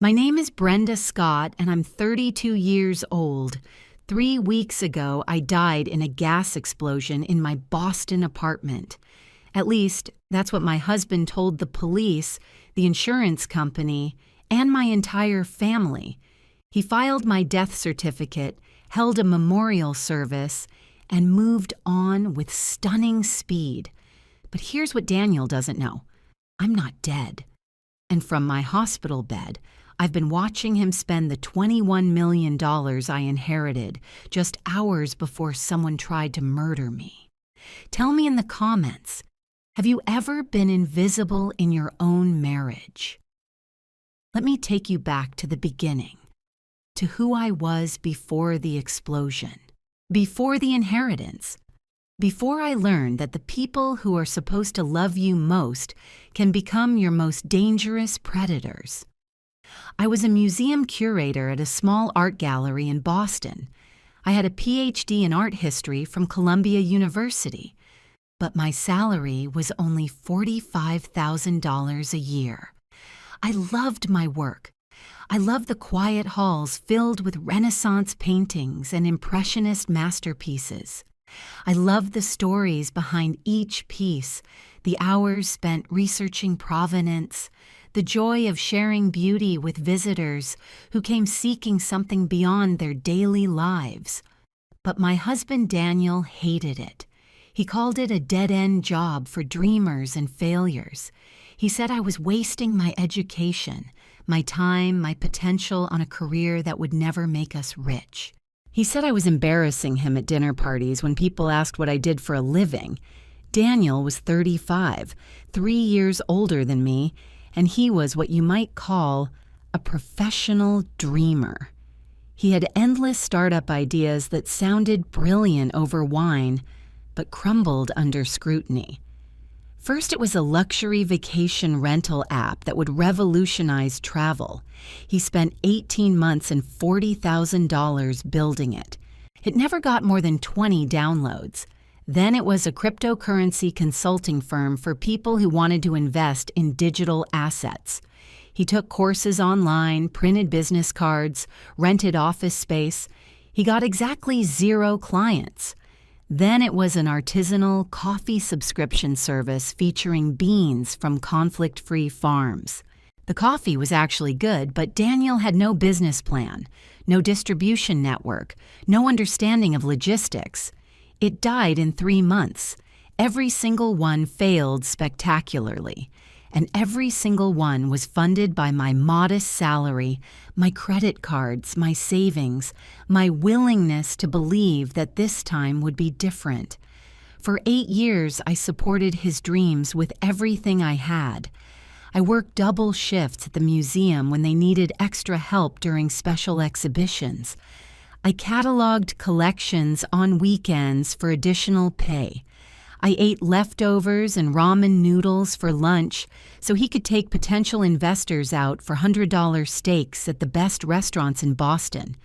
My name is Brenda Scott, and I'm 32 years old. 3 weeks ago, I died in a gas explosion in my Boston apartment. At least, that's what my husband told the police, the insurance company, and my entire family. He filed my death certificate, held a memorial service, and moved on with stunning speed. But here's what Daniel doesn't know. I'm not dead. And from my hospital bed, I've been watching him spend the $21 million I inherited just hours before someone tried to murder me. Tell me in the comments, have you ever been invisible in your own marriage? Let me take you back to the beginning, to who I was before the explosion, before the inheritance, before I learned that the people who are supposed to love you most can become your most dangerous predators. I was a museum curator at a small art gallery in Boston. I had a PhD in art history from Columbia University, but my salary was only $45,000 a year. I loved my work. I loved the quiet halls filled with Renaissance paintings and Impressionist masterpieces. I loved the stories behind each piece, the hours spent researching provenance, the joy of sharing beauty with visitors who came seeking something beyond their daily lives. But my husband Daniel hated it. He called it a dead-end job for dreamers and failures. He said I was wasting my education, my time, my potential on a career that would never make us rich. He said I was embarrassing him at dinner parties when people asked what I did for a living. Daniel was 35, 3 years older than me, and he was what you might call a professional dreamer. He had endless startup ideas that sounded brilliant over wine, but crumbled under scrutiny. First, it was a luxury vacation rental app that would revolutionize travel. He spent 18 months and $40,000 building it. It never got more than 20 downloads. Then it was a cryptocurrency consulting firm for people who wanted to invest in digital assets. He took courses online, printed business cards, rented office space. He got exactly 0 clients. Then it was an artisanal coffee subscription service featuring beans from conflict-free farms. The coffee was actually good, but Daniel had no business plan, no distribution network, no understanding of logistics. It died in 3 months. Every single one failed spectacularly, and every single one was funded by my modest salary, my credit cards, my savings, my willingness to believe that this time would be different. For 8 years, I supported his dreams with everything I had. I worked double shifts at the museum when they needed extra help during special exhibitions. I cataloged collections on weekends for additional pay. I ate leftovers and ramen noodles for lunch so he could take potential investors out for $100 steaks at the best restaurants in Boston.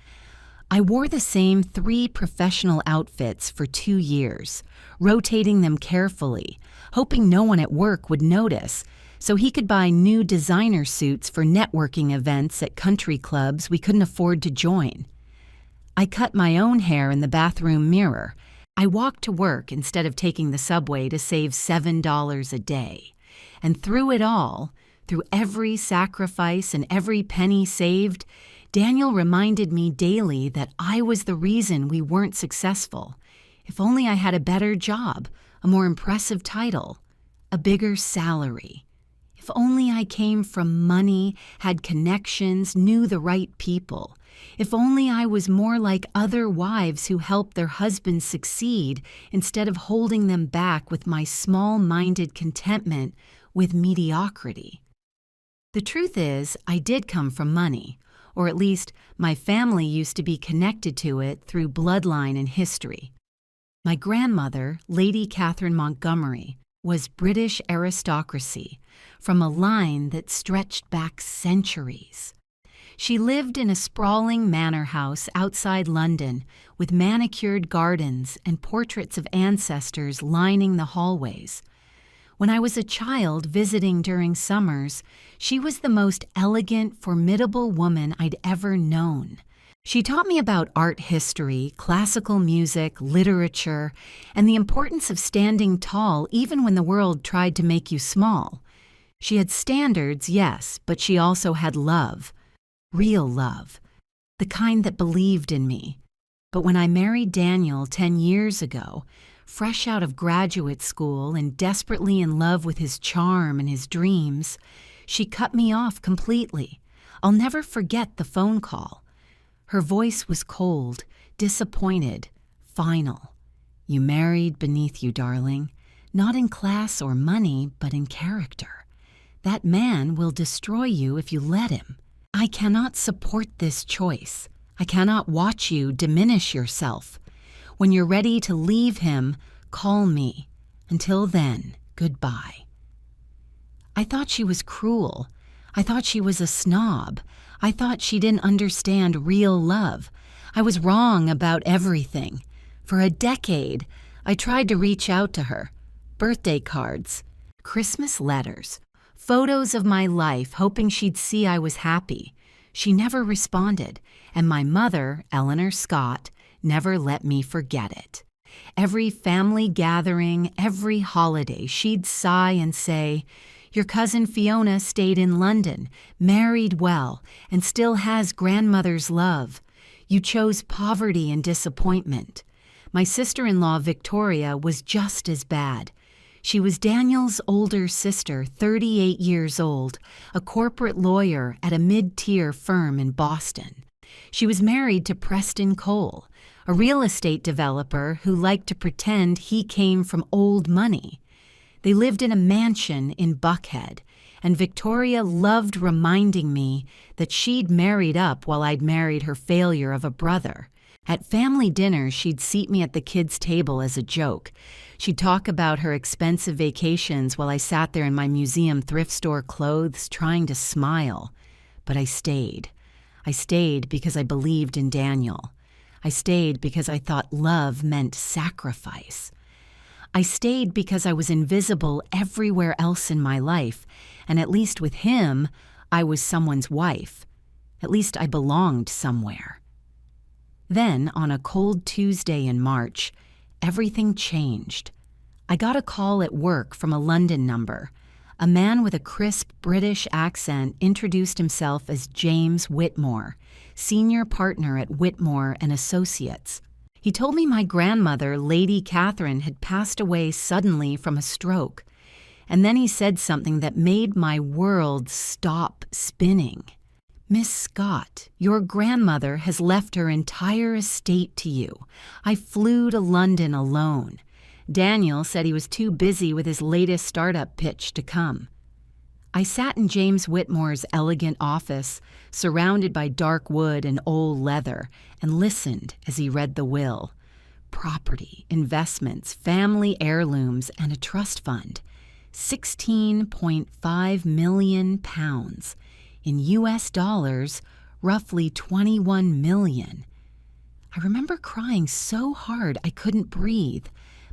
I wore the same 3 professional outfits for 2 years, rotating them carefully, hoping no one at work would notice, so he could buy new designer suits for networking events at country clubs we couldn't afford to join. I cut my own hair in the bathroom mirror. I walked to work instead of taking the subway to save $7 a day. And through it all, through every sacrifice and every penny saved, Daniel reminded me daily that I was the reason we weren't successful. If only I had a better job, a more impressive title, a bigger salary. If only I came from money, had connections, knew the right people. If only I was more like other wives who help their husbands succeed instead of holding them back with my small-minded contentment with mediocrity. The truth is, I did come from money, or at least my family used to be connected to it through bloodline and history. My grandmother, Lady Catherine Montgomery, was British aristocracy from a line that stretched back centuries. She lived in a sprawling manor house outside London with manicured gardens and portraits of ancestors lining the hallways. When I was a child visiting during summers, she was the most elegant, formidable woman I'd ever known. She taught me about art history, classical music, literature, and the importance of standing tall even when the world tried to make you small. She had standards, yes, but she also had love. Real love. The kind that believed in me. But when I married Daniel 10 years ago, fresh out of graduate school and desperately in love with his charm and his dreams, she cut me off completely. I'll never forget the phone call. Her voice was cold, disappointed, final. You married beneath you, darling. Not in class or money, but in character. That man will destroy you if you let him. I cannot support this choice. I cannot watch you diminish yourself. When you're ready to leave him, call me. Until then, goodbye. I thought she was cruel. I thought she was a snob. I thought she didn't understand real love. I was wrong about everything. For a decade, I tried to reach out to her. Birthday cards, Christmas letters, photos of my life, hoping she'd see I was happy. She never responded, and my mother, Eleanor Scott, never let me forget it. Every family gathering, every holiday, she'd sigh and say, "Your cousin Fiona stayed in London, married well, and still has grandmother's love. You chose poverty and disappointment." My sister-in-law, Victoria, was just as bad. She was Daniel's older sister, 38 years old, a corporate lawyer at a mid-tier firm in Boston. She was married to Preston Cole, a real estate developer who liked to pretend he came from old money. They lived in a mansion in Buckhead, and Victoria loved reminding me that she'd married up while I'd married her failure of a brother. At family dinners, she'd seat me at the kids' table as a joke. She'd talk about her expensive vacations while I sat there in my museum thrift store clothes trying to smile. But I stayed. I stayed because I believed in Daniel. I stayed because I thought love meant sacrifice. I stayed because I was invisible everywhere else in my life, and at least with him, I was someone's wife. At least I belonged somewhere. Then, on a cold Tuesday in March, everything changed. I got a call at work from a London number. A man with a crisp British accent introduced himself as James Whitmore, senior partner at Whitmore and Associates. He told me my grandmother, Lady Catherine, had passed away suddenly from a stroke. And then he said something that made my world stop spinning. "Miss Scott, your grandmother has left her entire estate to you. I flew to London alone. Daniel said he was too busy with his latest startup pitch to come." I sat in James Whitmore's elegant office, surrounded by dark wood and old leather, and listened as he read the will. Property, investments, family heirlooms, and a trust fund. £16.5 million. In US dollars, roughly 21 million. I remember crying so hard I couldn't breathe,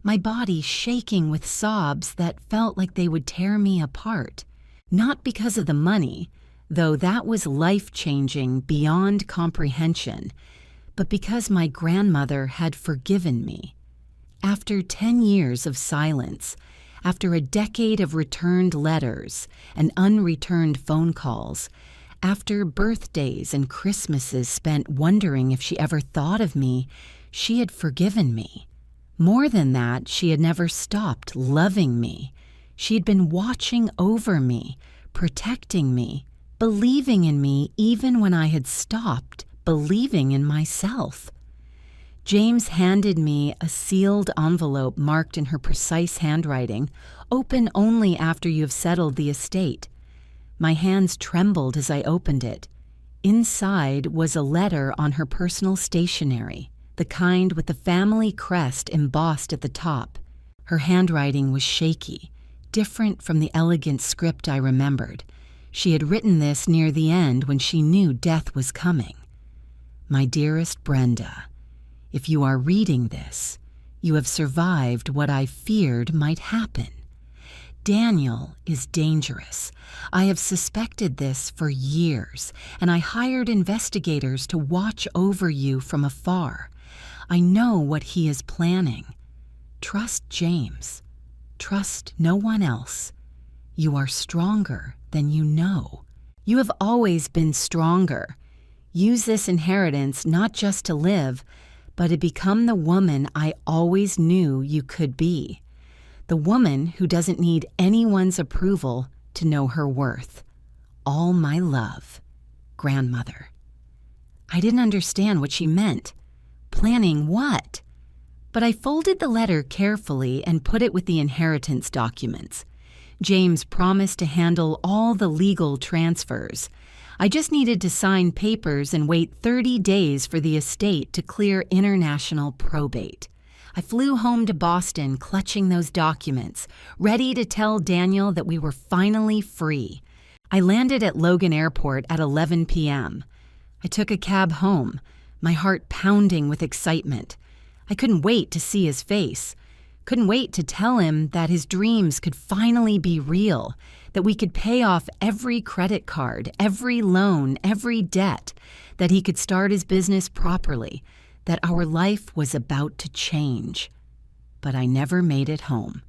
my body shaking with sobs that felt like they would tear me apart. Not because of the money, though that was life-changing beyond comprehension, but because my grandmother had forgiven me. After 10 years of silence, after a decade of returned letters and unreturned phone calls, after birthdays and Christmases spent wondering if she ever thought of me, she had forgiven me. More than that, she had never stopped loving me. She had been watching over me, protecting me, believing in me even when I had stopped believing in myself. James handed me a sealed envelope marked in her precise handwriting, "Open only after you have settled the estate." My hands trembled as I opened it. Inside was a letter on her personal stationery, the kind with the family crest embossed at the top. Her handwriting was shaky, different from the elegant script I remembered. She had written this near the end when she knew death was coming. "My dearest Brenda, if you are reading this, you have survived what I feared might happen. Daniel is dangerous. I have suspected this for years, and I hired investigators to watch over you from afar. I know what he is planning. Trust James. Trust no one else. You are stronger than you know. You have always been stronger. Use this inheritance not just to live, but to become the woman I always knew you could be. The woman who doesn't need anyone's approval to know her worth. All my love, Grandmother. I didn't understand what she meant. Planning what? But I folded the letter carefully and put it with the inheritance documents. James promised to handle all the legal transfers. I just needed to sign papers and wait 30 days for the estate to clear international probate. I flew home to Boston clutching those documents, ready to tell Daniel that we were finally free. I landed at Logan Airport at 11 p.m. I took a cab home, my heart pounding with excitement. I couldn't wait to see his face. Couldn't wait to tell him that his dreams could finally be real, that we could pay off every credit card, every loan, every debt, that he could start his business properly, that our life was about to change. But I never made it home.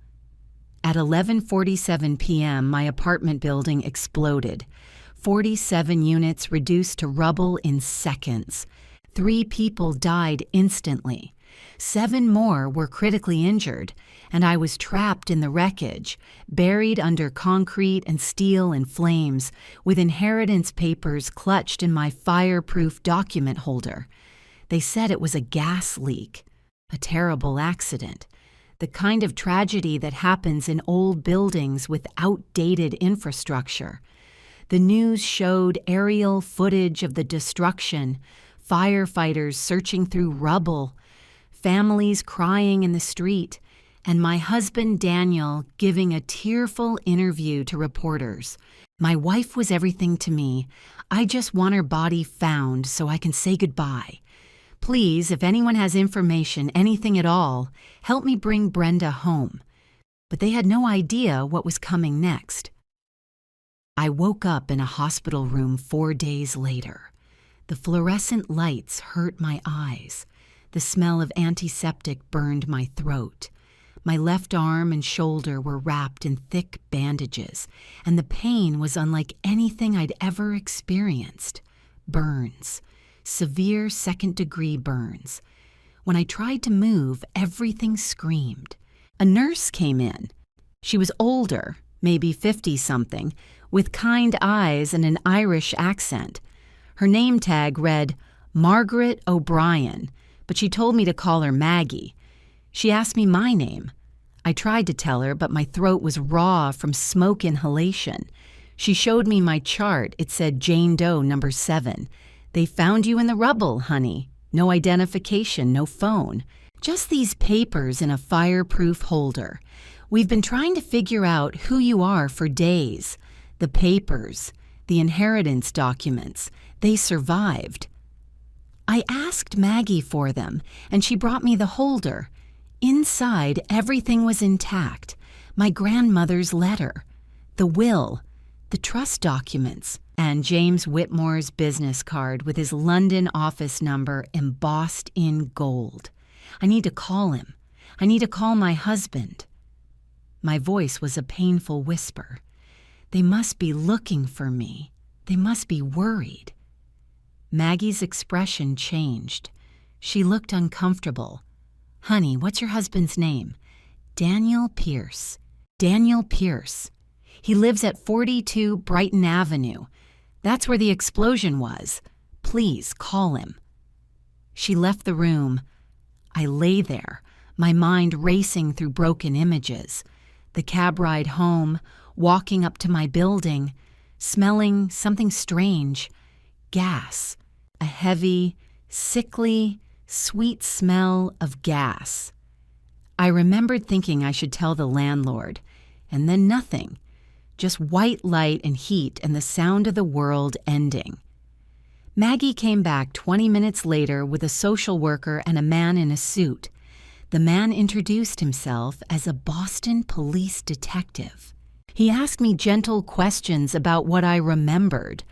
At 11:47 p.m., my apartment building exploded. 47 units reduced to rubble in seconds. 3 people died instantly. 7 more were critically injured, and I was trapped in the wreckage, buried under concrete and steel and flames, with inheritance papers clutched in my fireproof document holder. They said it was a gas leak, a terrible accident, the kind of tragedy that happens in old buildings with outdated infrastructure. The news showed aerial footage of the destruction, firefighters searching through rubble, families crying in the street, and my husband Daniel giving a tearful interview to reporters. My wife was everything to me. I just want her body found so I can say goodbye. Please, if anyone has information, anything at all, help me bring Brenda home. But they had no idea what was coming next. I woke up in a hospital room 4 days later. The fluorescent lights hurt my eyes. The smell of antiseptic burned my throat. My left arm and shoulder were wrapped in thick bandages, and the pain was unlike anything I'd ever experienced. Burns. Severe second-degree burns. When I tried to move, everything screamed. A nurse came in. She was older, maybe 50-something, with kind eyes and an Irish accent. Her name tag read Margaret O'Brien, but she told me to call her Maggie. She asked me my name. I tried to tell her, but my throat was raw from smoke inhalation. She showed me my chart. It said Jane Doe number 7. They found you in the rubble, honey. No identification, no phone. Just these papers in a fireproof holder. We've been trying to figure out who you are for days. The papers, the inheritance documents, they survived. I asked Maggie for them, and she brought me the holder. Inside, everything was intact. My grandmother's letter, the will, the trust documents, and James Whitmore's business card with his London office number embossed in gold. I need to call him. I need to call my husband. My voice was a painful whisper. They must be looking for me. They must be worried. Maggie's expression changed. She looked uncomfortable. Honey, what's your husband's name? Daniel Pierce. Daniel Pierce. He lives at 42 Brighton Avenue. That's where the explosion was. Please call him. She left the room. I lay there, my mind racing through broken images. The cab ride home, walking up to my building, smelling something strange. Gas. A heavy, sickly, sweet smell of gas. I remembered thinking I should tell the landlord, and then nothing. Just white light and heat and the sound of the world ending. Maggie came back 20 minutes later with a social worker and a man in a suit. The man introduced himself as a Boston police detective. He asked me gentle questions about what I remembered.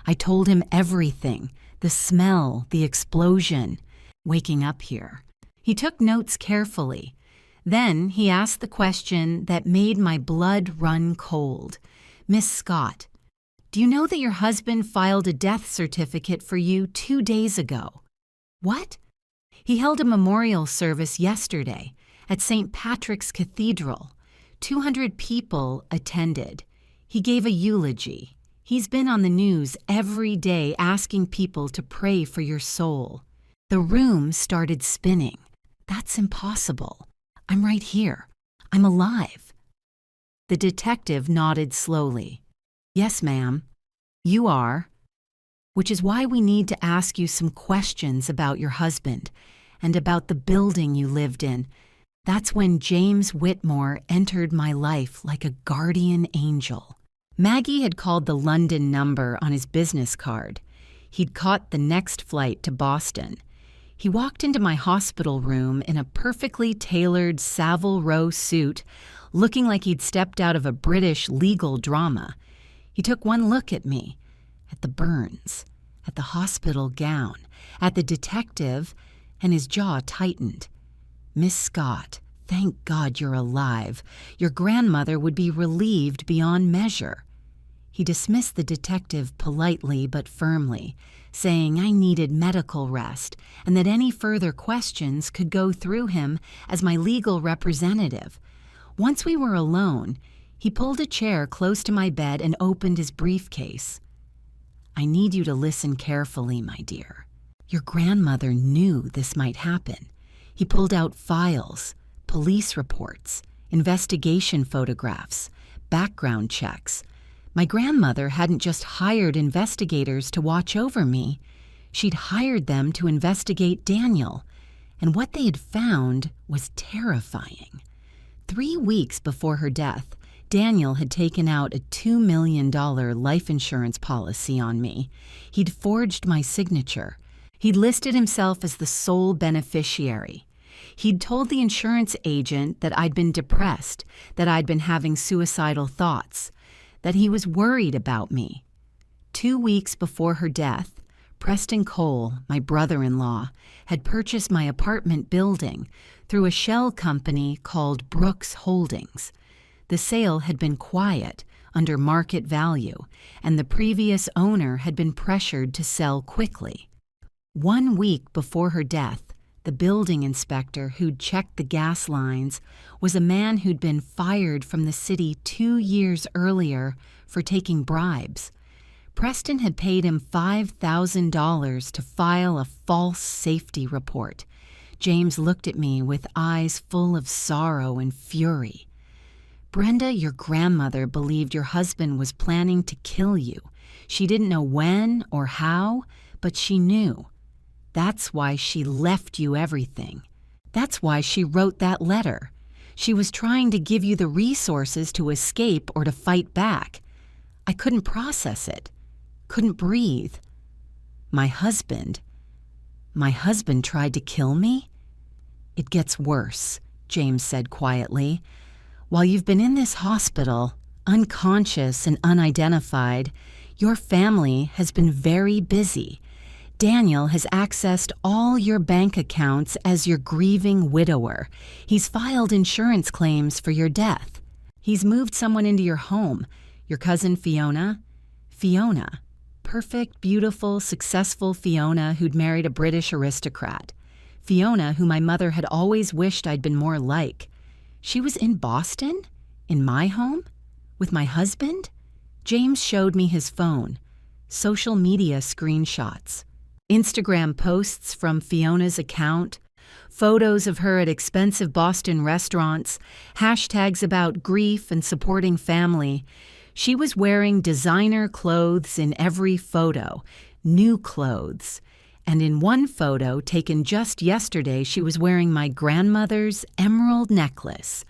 I told him everything, the smell, the explosion, waking up here. He took notes carefully. Then he asked the question that made my blood run cold. "Miss Scott, do you know that your husband filed a death certificate for you 2 days ago?" "What?" "He held a memorial service yesterday at St. Patrick's Cathedral. 200 people attended. He gave a eulogy. He's been on the news every day asking people to pray for your soul." The room started spinning. "That's impossible. I'm right here. I'm alive." The detective nodded slowly. "Yes, ma'am, you are. Which is why we need to ask you some questions about your husband and about the building you lived in." That's when James Whitmore entered my life like a guardian angel. Maggie had called the London number on his business card. He'd caught the next flight to Boston. He walked into my hospital room in a perfectly tailored Savile Row suit, looking like he'd stepped out of a British legal drama. He took one look at me, at the burns, at the hospital gown, at the detective, and his jaw tightened. "Miss Scott, thank God you're alive. Your grandmother would be relieved beyond measure." He dismissed the detective politely but firmly, saying I needed medical rest and that any further questions could go through him as my legal representative. Once we were alone, he pulled a chair close to my bed and opened his briefcase. "I need you to listen carefully, my dear. Your grandmother knew this might happen." He pulled out files, police reports, investigation photographs, background checks. My grandmother hadn't just hired investigators to watch over me. She'd hired them to investigate Daniel, and what they had found was terrifying. 3 weeks before her death, Daniel had taken out a $2 million life insurance policy on me. He'd forged my signature. He'd listed himself as the sole beneficiary. He'd told the insurance agent that I'd been depressed, that I'd been having suicidal thoughts, that he was worried about me. 2 weeks before her death, Preston Cole, my brother-in-law, had purchased my apartment building through a shell company called Brooks Holdings. The sale had been quiet, under market value, and the previous owner had been pressured to sell quickly. 1 week before her death, the building inspector who'd checked the gas lines was a man who'd been fired from the city 2 years earlier for taking bribes. Preston had paid him $5,000 to file a false safety report. James looked at me with eyes full of sorrow and fury. "Brenda, your grandmother believed your husband was planning to kill you. She didn't know when or how, but she knew. That's why she left you everything. That's why she wrote that letter. She was trying to give you the resources to escape or to fight back. I couldn't process it, couldn't breathe. My husband tried to kill me?" "It gets worse," James said quietly. "While you've been in this hospital, unconscious and unidentified, your family has been very busy. Daniel has accessed all your bank accounts as your grieving widower. He's filed insurance claims for your death. He's moved someone into your home, your cousin Fiona. Fiona. Perfect, beautiful, successful Fiona who'd married a British aristocrat. Fiona, who my mother had always wished I'd been more like. She was in Boston? In my home? With my husband?" James showed me his phone. Social media screenshots. Instagram posts from Fiona's account, photos of her at expensive Boston restaurants, hashtags about grief and supporting family. She was wearing designer clothes in every photo, new clothes. And in one photo taken just yesterday, she was wearing my grandmother's emerald necklace,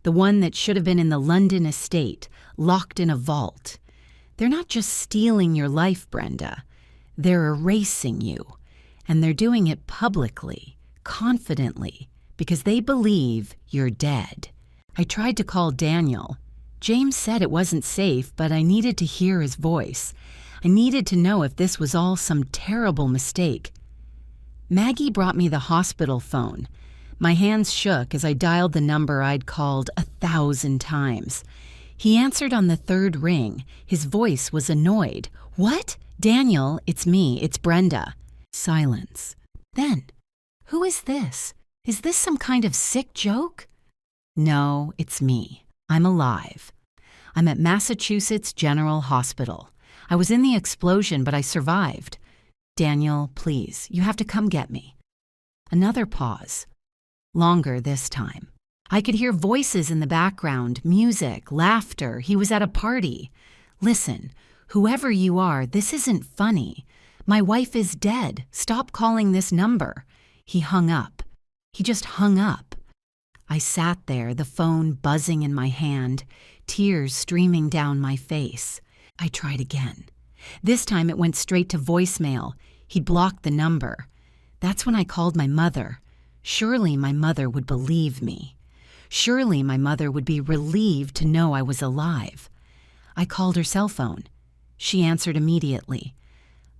the one that should have been in the London estate, locked in a vault. They're not just stealing your life, Brenda. They're erasing you, and they're doing it publicly, confidently, because they believe you're dead. I tried to call Daniel. James said it wasn't safe, but I needed to hear his voice. I needed to know if this was all some terrible mistake. Maggie brought me the hospital phone. My hands shook as I dialed the number I'd called 1,000 times. He answered on the third ring. His voice was annoyed. "What? Daniel, it's me. It's Brenda." Silence. Then, "Who is this? Is this some kind of sick joke?" "No, it's me. I'm alive. I'm at Massachusetts General Hospital. I was in the explosion, but I survived. Daniel, please, you have to come get me." Another pause. Longer this time. I could hear voices in the background, music, laughter. He was at a party. "Listen, whoever you are, this isn't funny. My wife is dead. Stop calling this number." He hung up. He just hung up. I sat there, the phone buzzing in my hand, tears streaming down my face. I tried again. This time it went straight to voicemail. He'd blocked the number. That's when I called my mother. Surely my mother would believe me. Surely my mother would be relieved to know I was alive. I called her cell phone. She answered immediately.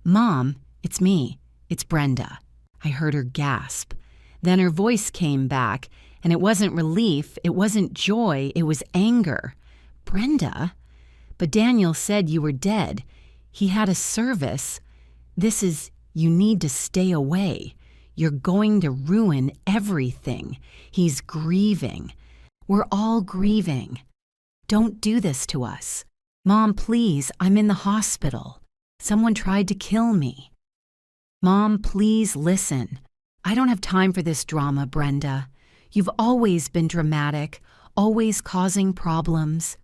"Mom, it's me. It's Brenda." I heard her gasp. Then her voice came back, and it wasn't relief, it wasn't joy, it was anger. "Brenda? But Daniel said you were dead. He had a service. You need to stay away. You're going to ruin everything. He's grieving. We're all grieving. Don't do this to us. Mom, please, I'm in the hospital. Someone tried to kill me. Mom, please listen. I don't have time for this drama, Brenda. You've always been dramatic, always causing problems.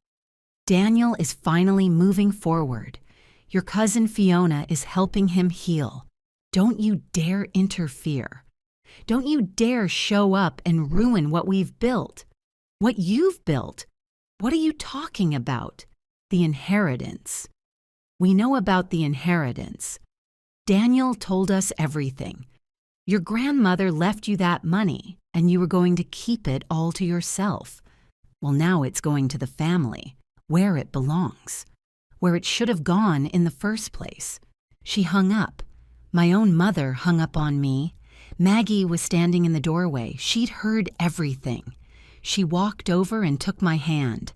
Daniel is finally moving forward. Your cousin Fiona is helping him heal. Don't you dare interfere. Don't you dare show up and ruin what we've built. What you've built. What are you talking about? The inheritance. We know about the inheritance. Daniel told us everything. Your grandmother left you that money, and you were going to keep it all to yourself. Well, now it's going to the family, where it belongs, where it should have gone in the first place. She hung up. My own mother hung up on me. Maggie was standing in the doorway. She'd heard everything. She walked over and took my hand.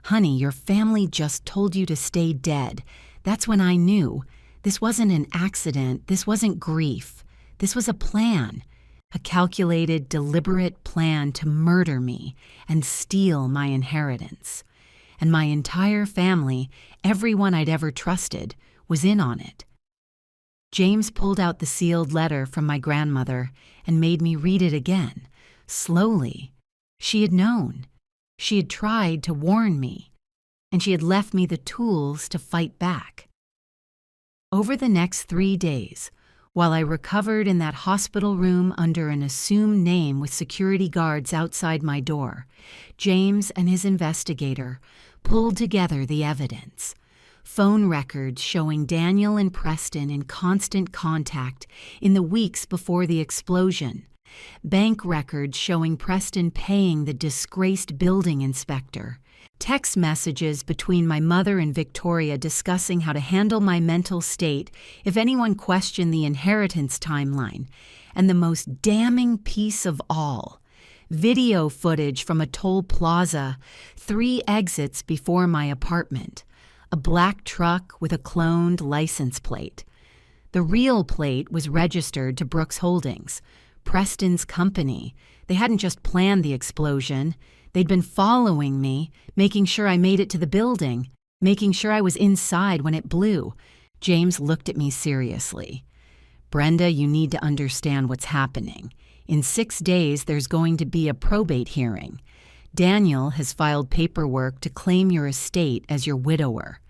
"Honey, your family just told you to stay dead." That's when I knew. This wasn't an accident. This wasn't grief. This was a plan. A calculated, deliberate plan to murder me and steal my inheritance. And my entire family, everyone I'd ever trusted, was in on it. James pulled out the sealed letter from my grandmother and made me read it again, slowly. She had known. She had tried to warn me, and she had left me the tools to fight back. Over the next 3 days, while I recovered in that hospital room under an assumed name with security guards outside my door, James and his investigator pulled together the evidence. Phone records showing Daniel and Preston in constant contact in the weeks before the explosion. Bank records showing Preston paying the disgraced building inspector. Text messages between my mother and Victoria discussing how to handle my mental state if anyone questioned the inheritance timeline. And the most damning piece of all, video footage from a toll plaza, 3 exits before my apartment. A black truck with a cloned license plate. The real plate was registered to Brooks Holdings, Preston's company. They hadn't just planned the explosion. They'd been following me, making sure I made it to the building, making sure I was inside when it blew. James looked at me seriously. "Brenda, you need to understand what's happening. In 6 days, there's going to be a probate hearing. Daniel has filed paperwork to claim your estate as your widower.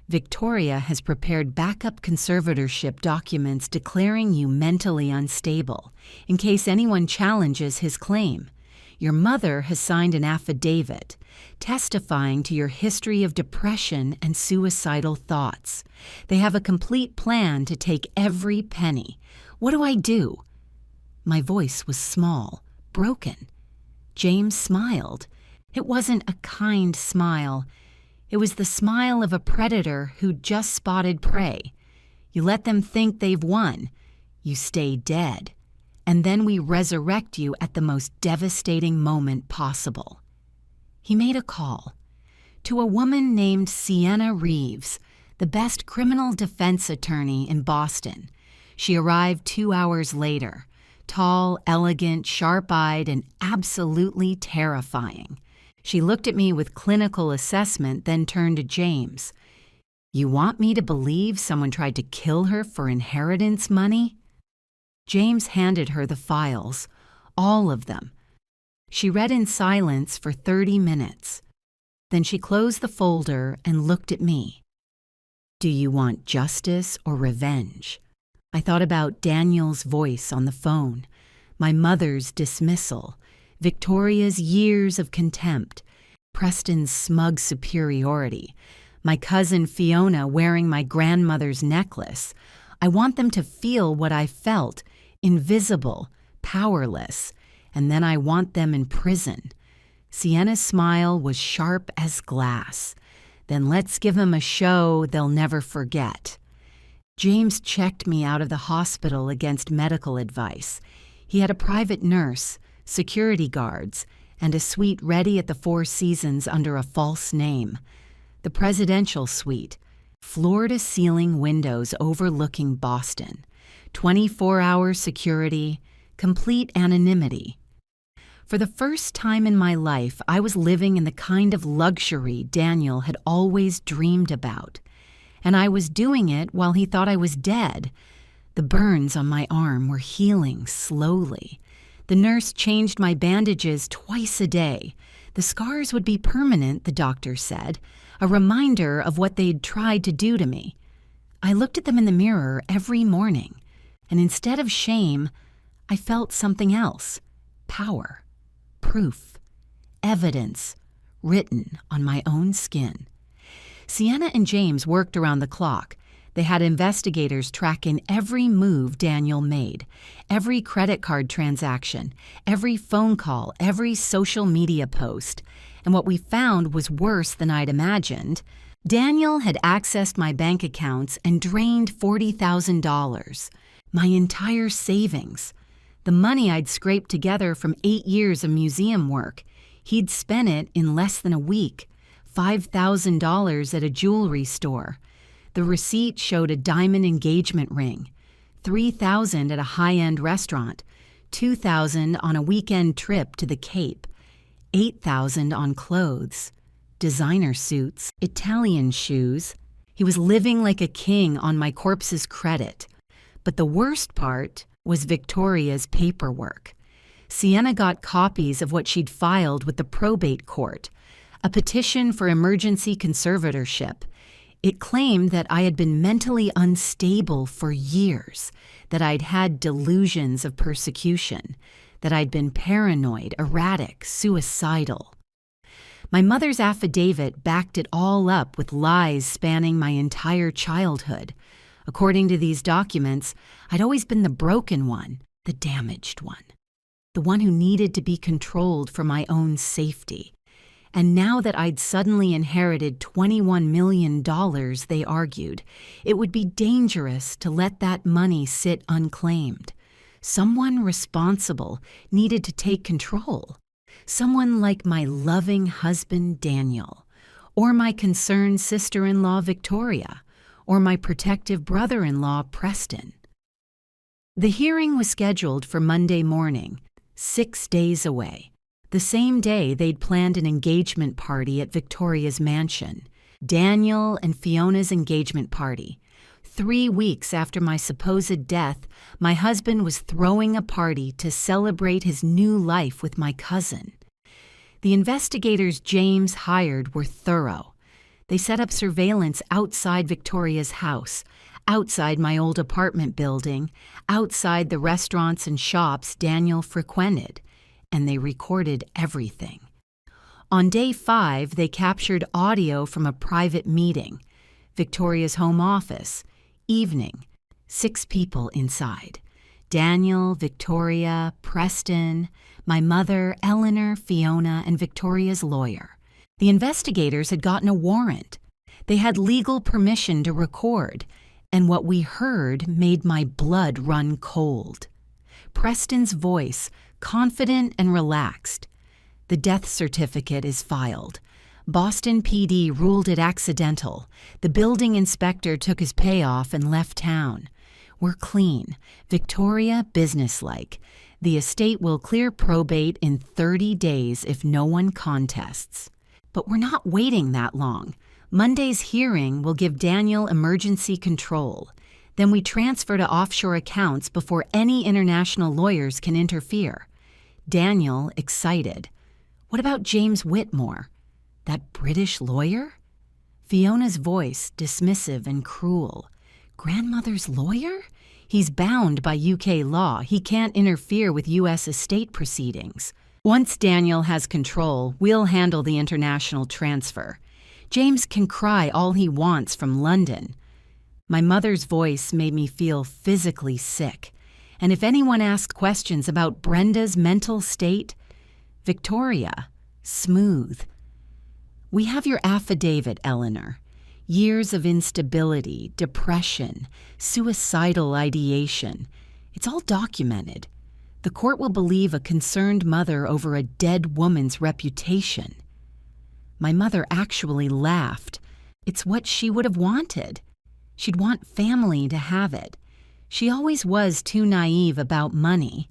Victoria has prepared backup conservatorship documents declaring you mentally unstable, in case anyone challenges his claim. Your mother has signed an affidavit, testifying to your history of depression and suicidal thoughts. They have a complete plan to take every penny. What do I do?" My voice was small, broken. James smiled. It wasn't a kind smile. It was the smile of a predator who'd just spotted prey. You let them think they've won. You stay dead. And then we resurrect you at the most devastating moment possible. He made a call to a woman named Sienna Reeves, the best criminal defense attorney in Boston. She arrived 2 hours later, tall, elegant, sharp-eyed, and absolutely terrifying. She looked at me with clinical assessment, then turned to James. "You want me to believe someone tried to kill her for inheritance money?" James handed her the files, all of them. She read in silence for 30 minutes. Then she closed the folder and looked at me. "Do you want justice or revenge?" I thought about Daniel's voice on the phone, my mother's dismissal, Victoria's years of contempt, Preston's smug superiority, my cousin Fiona wearing my grandmother's necklace. I want them to feel what I felt, invisible, powerless, and then I want them in prison. Sienna's smile was sharp as glass. Then let's give them a show they'll never forget. James checked me out of the hospital against medical advice. He had a private nurse, security guards, and a suite ready at the Four Seasons under a false name. The presidential suite, floor-to-ceiling windows overlooking Boston, 24-hour security, complete anonymity. For the first time in my life, I was living in the kind of luxury Daniel had always dreamed about. And I was doing it while he thought I was dead. The burns on my arm were healing slowly. The nurse changed my bandages twice a day. The scars would be permanent, the doctor said, a reminder of what they'd tried to do to me. I looked at them in the mirror every morning, and instead of shame, I felt something else: power, proof, evidence, written on my own skin. Sienna and James worked around the clock. They had investigators tracking every move Daniel made, every credit card transaction, every phone call, every social media post. And what we found was worse than I'd imagined. Daniel had accessed my bank accounts and drained $40,000, my entire savings. The money I'd scraped together from 8 years of museum work. He'd spent it in less than a week. $5,000 at a jewelry store. The receipt showed a diamond engagement ring, $3,000 at a high-end restaurant, $2,000 on a weekend trip to the Cape, $8,000 on clothes, designer suits, Italian shoes. He was living like a king on my corpse's credit. But the worst part was Victoria's paperwork. Sienna got copies of what she'd filed with the probate court, a petition for emergency conservatorship. It claimed that I had been mentally unstable for years, that I'd had delusions of persecution, that I'd been paranoid, erratic, suicidal. My mother's affidavit backed it all up with lies spanning my entire childhood. According to these documents, I'd always been the broken one, the damaged one, the one who needed to be controlled for my own safety. And now that I'd suddenly inherited $21 million, they argued, it would be dangerous to let that money sit unclaimed. Someone responsible needed to take control. Someone like my loving husband, Daniel, or my concerned sister-in-law, Victoria, or my protective brother-in-law, Preston. The hearing was scheduled for Monday morning, 6 days away. The same day they'd planned an engagement party at Victoria's mansion, Daniel and Fiona's engagement party. 3 weeks after my supposed death, my husband was throwing a party to celebrate his new life with my cousin. The investigators James hired were thorough. They set up surveillance outside Victoria's house, outside my old apartment building, outside the restaurants and shops Daniel frequented, and they recorded everything. On day 5, they captured audio from a private meeting, Victoria's home office, evening, 6 people inside. Daniel, Victoria, Preston, my mother, Eleanor, Fiona, and Victoria's lawyer. The investigators had gotten a warrant. They had legal permission to record, and what we heard made my blood run cold. Preston's voice, confident and relaxed. The death certificate is filed. Boston PD ruled it accidental. The building inspector took his payoff and left town. We're clean. Victoria, businesslike. The estate will clear probate in 30 days if no one contests. But we're not waiting that long. Monday's hearing will give Daniel emergency control. Then we transfer to offshore accounts before any international lawyers can interfere. Daniel, excited. What about James Whitmore? That British lawyer? Fiona's voice, dismissive and cruel. Grandmother's lawyer? He's bound by UK law. He can't interfere with US estate proceedings. Once Daniel has control, we'll handle the international transfer. James can cry all he wants from London. My mother's voice made me feel physically sick. And if anyone asked questions about Brenda's mental state, Victoria, smooth. We have your affidavit, Eleanor. Years of instability, depression, suicidal ideation. It's all documented. The court will believe a concerned mother over a dead woman's reputation. My mother actually laughed. It's what she would have wanted. She'd want family to have it. She always was too naive about money.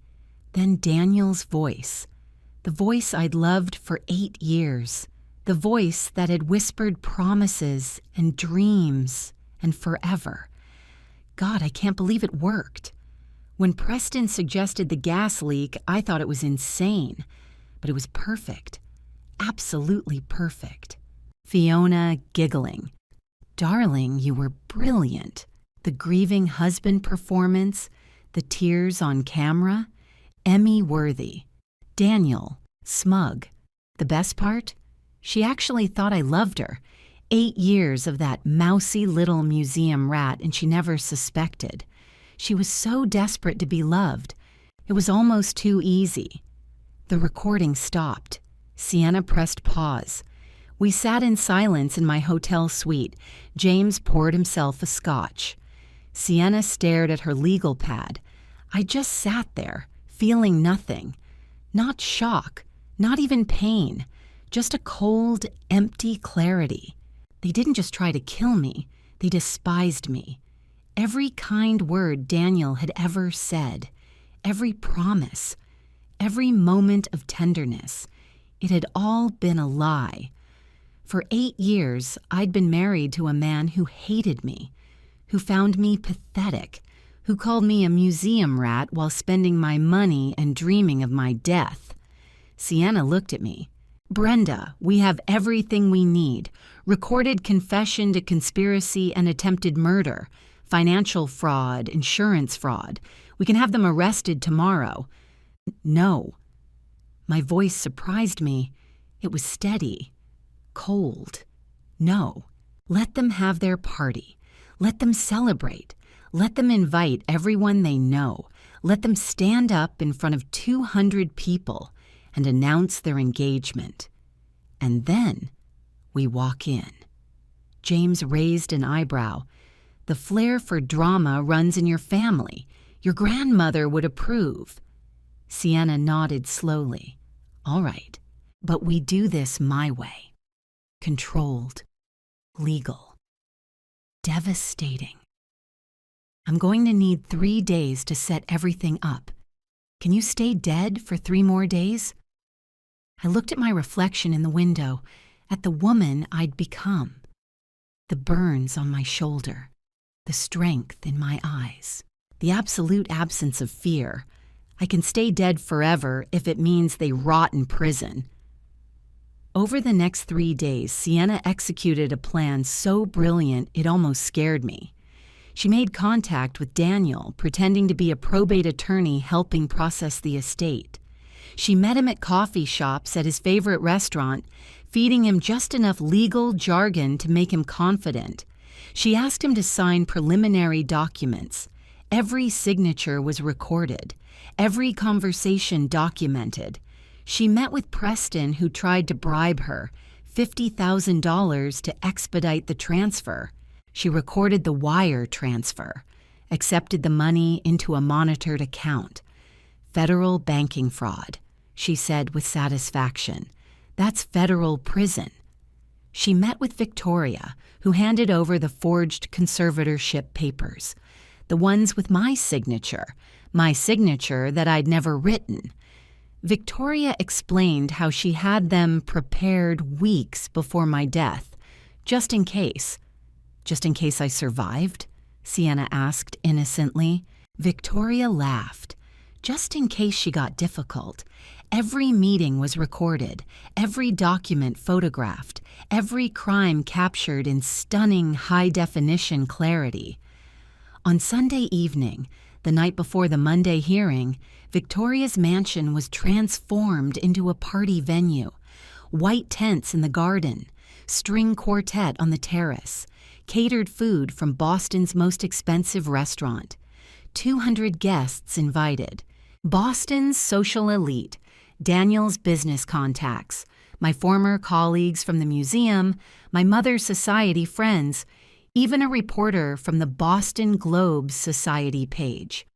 Then Daniel's voice. The voice I'd loved for 8 years. The voice that had whispered promises and dreams and forever. God, I can't believe it worked. When Preston suggested the gas leak, I thought it was insane, but it was perfect. Absolutely perfect. Fiona giggling. Darling, you were brilliant. The grieving husband performance, the tears on camera, Emmy-worthy. Daniel, smug. The best part? She actually thought I loved her. 8 years of that mousy little museum rat, and she never suspected. She was so desperate to be loved. It was almost too easy. The recording stopped. Sienna pressed pause. We sat in silence in my hotel suite. James poured himself a scotch. Sienna stared at her legal pad. I just sat there, feeling nothing. Not shock, not even pain. Just a cold, empty clarity. They didn't just try to kill me. They despised me. Every kind word Daniel had ever said, every promise, every moment of tenderness, it had all been a lie. For 8 years, I'd been married to a man who hated me, who found me pathetic, who called me a museum rat while spending my money and dreaming of my death. Sienna looked at me. Brenda, we have everything we need. Recorded confession to conspiracy and attempted murder, financial fraud, insurance fraud. We can have them arrested tomorrow. No. My voice surprised me. It was steady, cold. No. Let them have their party. Let them celebrate. Let them invite everyone they know. Let them stand up in front of 200 people and announce their engagement. And then we walk in. James raised an eyebrow. The flair for drama runs in your family. Your grandmother would approve. Sienna nodded slowly. All right, but we do this my way. Controlled. Legal. Devastating. I'm going to need 3 days to set everything up. Can you stay dead for 3 more days? I looked at my reflection in the window, at the woman I'd become. The burns on my shoulder, the strength in my eyes, the absolute absence of fear. I can stay dead forever if it means they rot in prison. Over the next 3 days, Sienna executed a plan so brilliant it almost scared me. She made contact with Daniel, pretending to be a probate attorney helping process the estate. She met him at coffee shops at his favorite restaurant, feeding him just enough legal jargon to make him confident. She asked him to sign preliminary documents. Every signature was recorded, every conversation documented. She met with Preston, who tried to bribe her, $50,000 to expedite the transfer. She recorded the wire transfer, accepted the money into a monitored account. Federal banking fraud, she said with satisfaction. That's federal prison. She met with Victoria, who handed over the forged conservatorship papers, the ones with my signature that I'd never written. Victoria explained how she had them prepared weeks before my death, just in case. Just in case I survived? Sienna asked innocently. Victoria laughed. Just in case she got difficult. Every meeting was recorded, every document photographed, every crime captured in stunning high-definition clarity. On Sunday evening, the night before the Monday hearing, Victoria's mansion was transformed into a party venue. White tents in the garden, string quartet on the terrace, catered food from Boston's most expensive restaurant. 200 guests invited. Boston's social elite, Daniel's business contacts, my former colleagues from the museum, my mother's society friends, even a reporter from the Boston Globe Society page.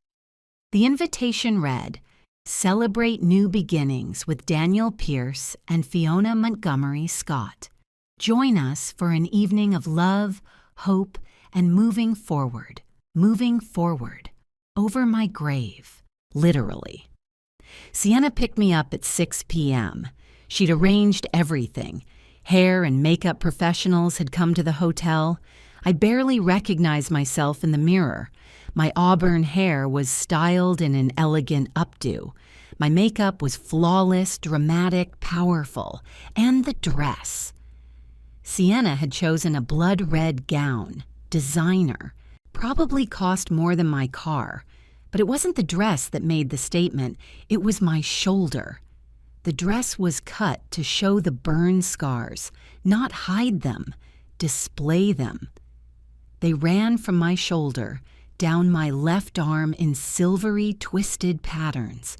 The invitation read, "Celebrate new beginnings with Daniel Pierce and Fiona Montgomery Scott. Join us for an evening of love, hope, and moving forward, over my grave, literally." Sienna picked me up at 6 p.m. She'd arranged everything. Hair and makeup professionals had come to the hotel. I barely recognized myself in the mirror. My auburn hair was styled in an elegant updo. My makeup was flawless, dramatic, powerful. And the dress. Sienna had chosen a blood-red gown, designer. Probably cost more than my car. But it wasn't the dress that made the statement, it was my shoulder. The dress was cut to show the burn scars, not hide them, display them. They ran from my shoulder, down my left arm in silvery, twisted patterns.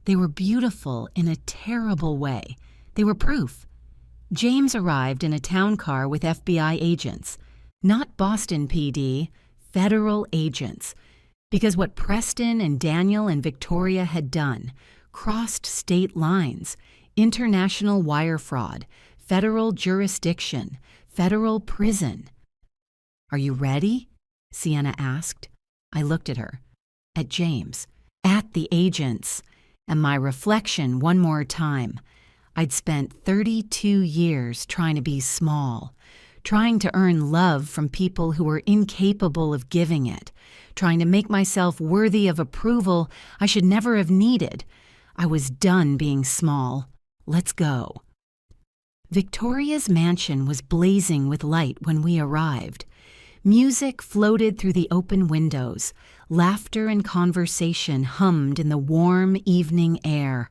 They were beautiful in a terrible way. They were proof. James arrived in a town car with FBI agents, not Boston PD, federal agents. Because what Preston and Daniel and Victoria had done crossed state lines, international wire fraud, federal jurisdiction, federal prison. "Are you ready?" Sienna asked. I looked at her, at James, at the agents, and my reflection one more time. I'd spent 32 years trying to be small, trying to earn love from people who were incapable of giving it, trying to make myself worthy of approval I should never have needed. I was done being small. Let's go. Victoria's mansion was blazing with light when we arrived. Music floated through the open windows. Laughter and conversation hummed in the warm evening air.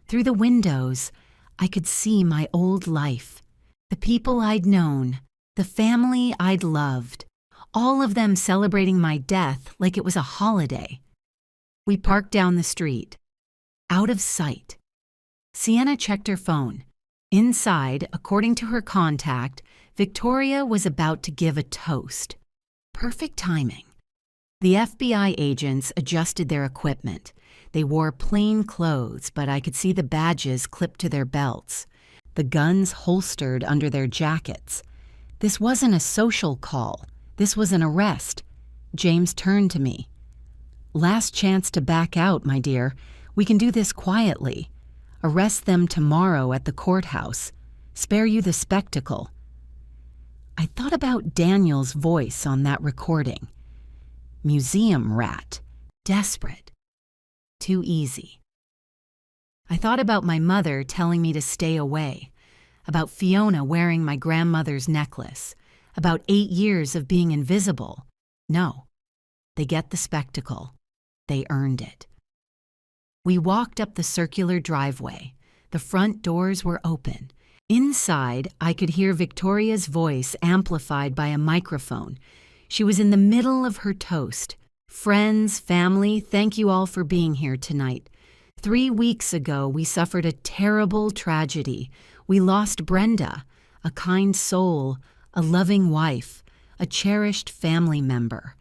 Through the windows, I could see my old life, the people I'd known, the family I'd loved, all of them celebrating my death like it was a holiday. We parked down the street, out of sight. Sienna checked her phone. Inside, according to her contact, Victoria was about to give a toast. Perfect timing. The FBI agents adjusted their equipment. They wore plain clothes, but I could see the badges clipped to their belts, the guns holstered under their jackets. This wasn't a social call. This was an arrest. James turned to me. "Last chance to back out, my dear. We can do this quietly. Arrest them tomorrow at the courthouse. Spare you the spectacle." I thought about Daniel's voice on that recording. Museum rat. Desperate. Too easy. I thought about my mother telling me to stay away, about Fiona wearing my grandmother's necklace, about 8 years of being invisible. No, they get the spectacle. They earned it. We walked up the circular driveway. The front doors were open. Inside, I could hear Victoria's voice amplified by a microphone. She was in the middle of her toast. "Friends, family, thank you all for being here tonight. 3 weeks ago, we suffered a terrible tragedy. We lost Brenda, a kind soul, a loving wife, a cherished family member.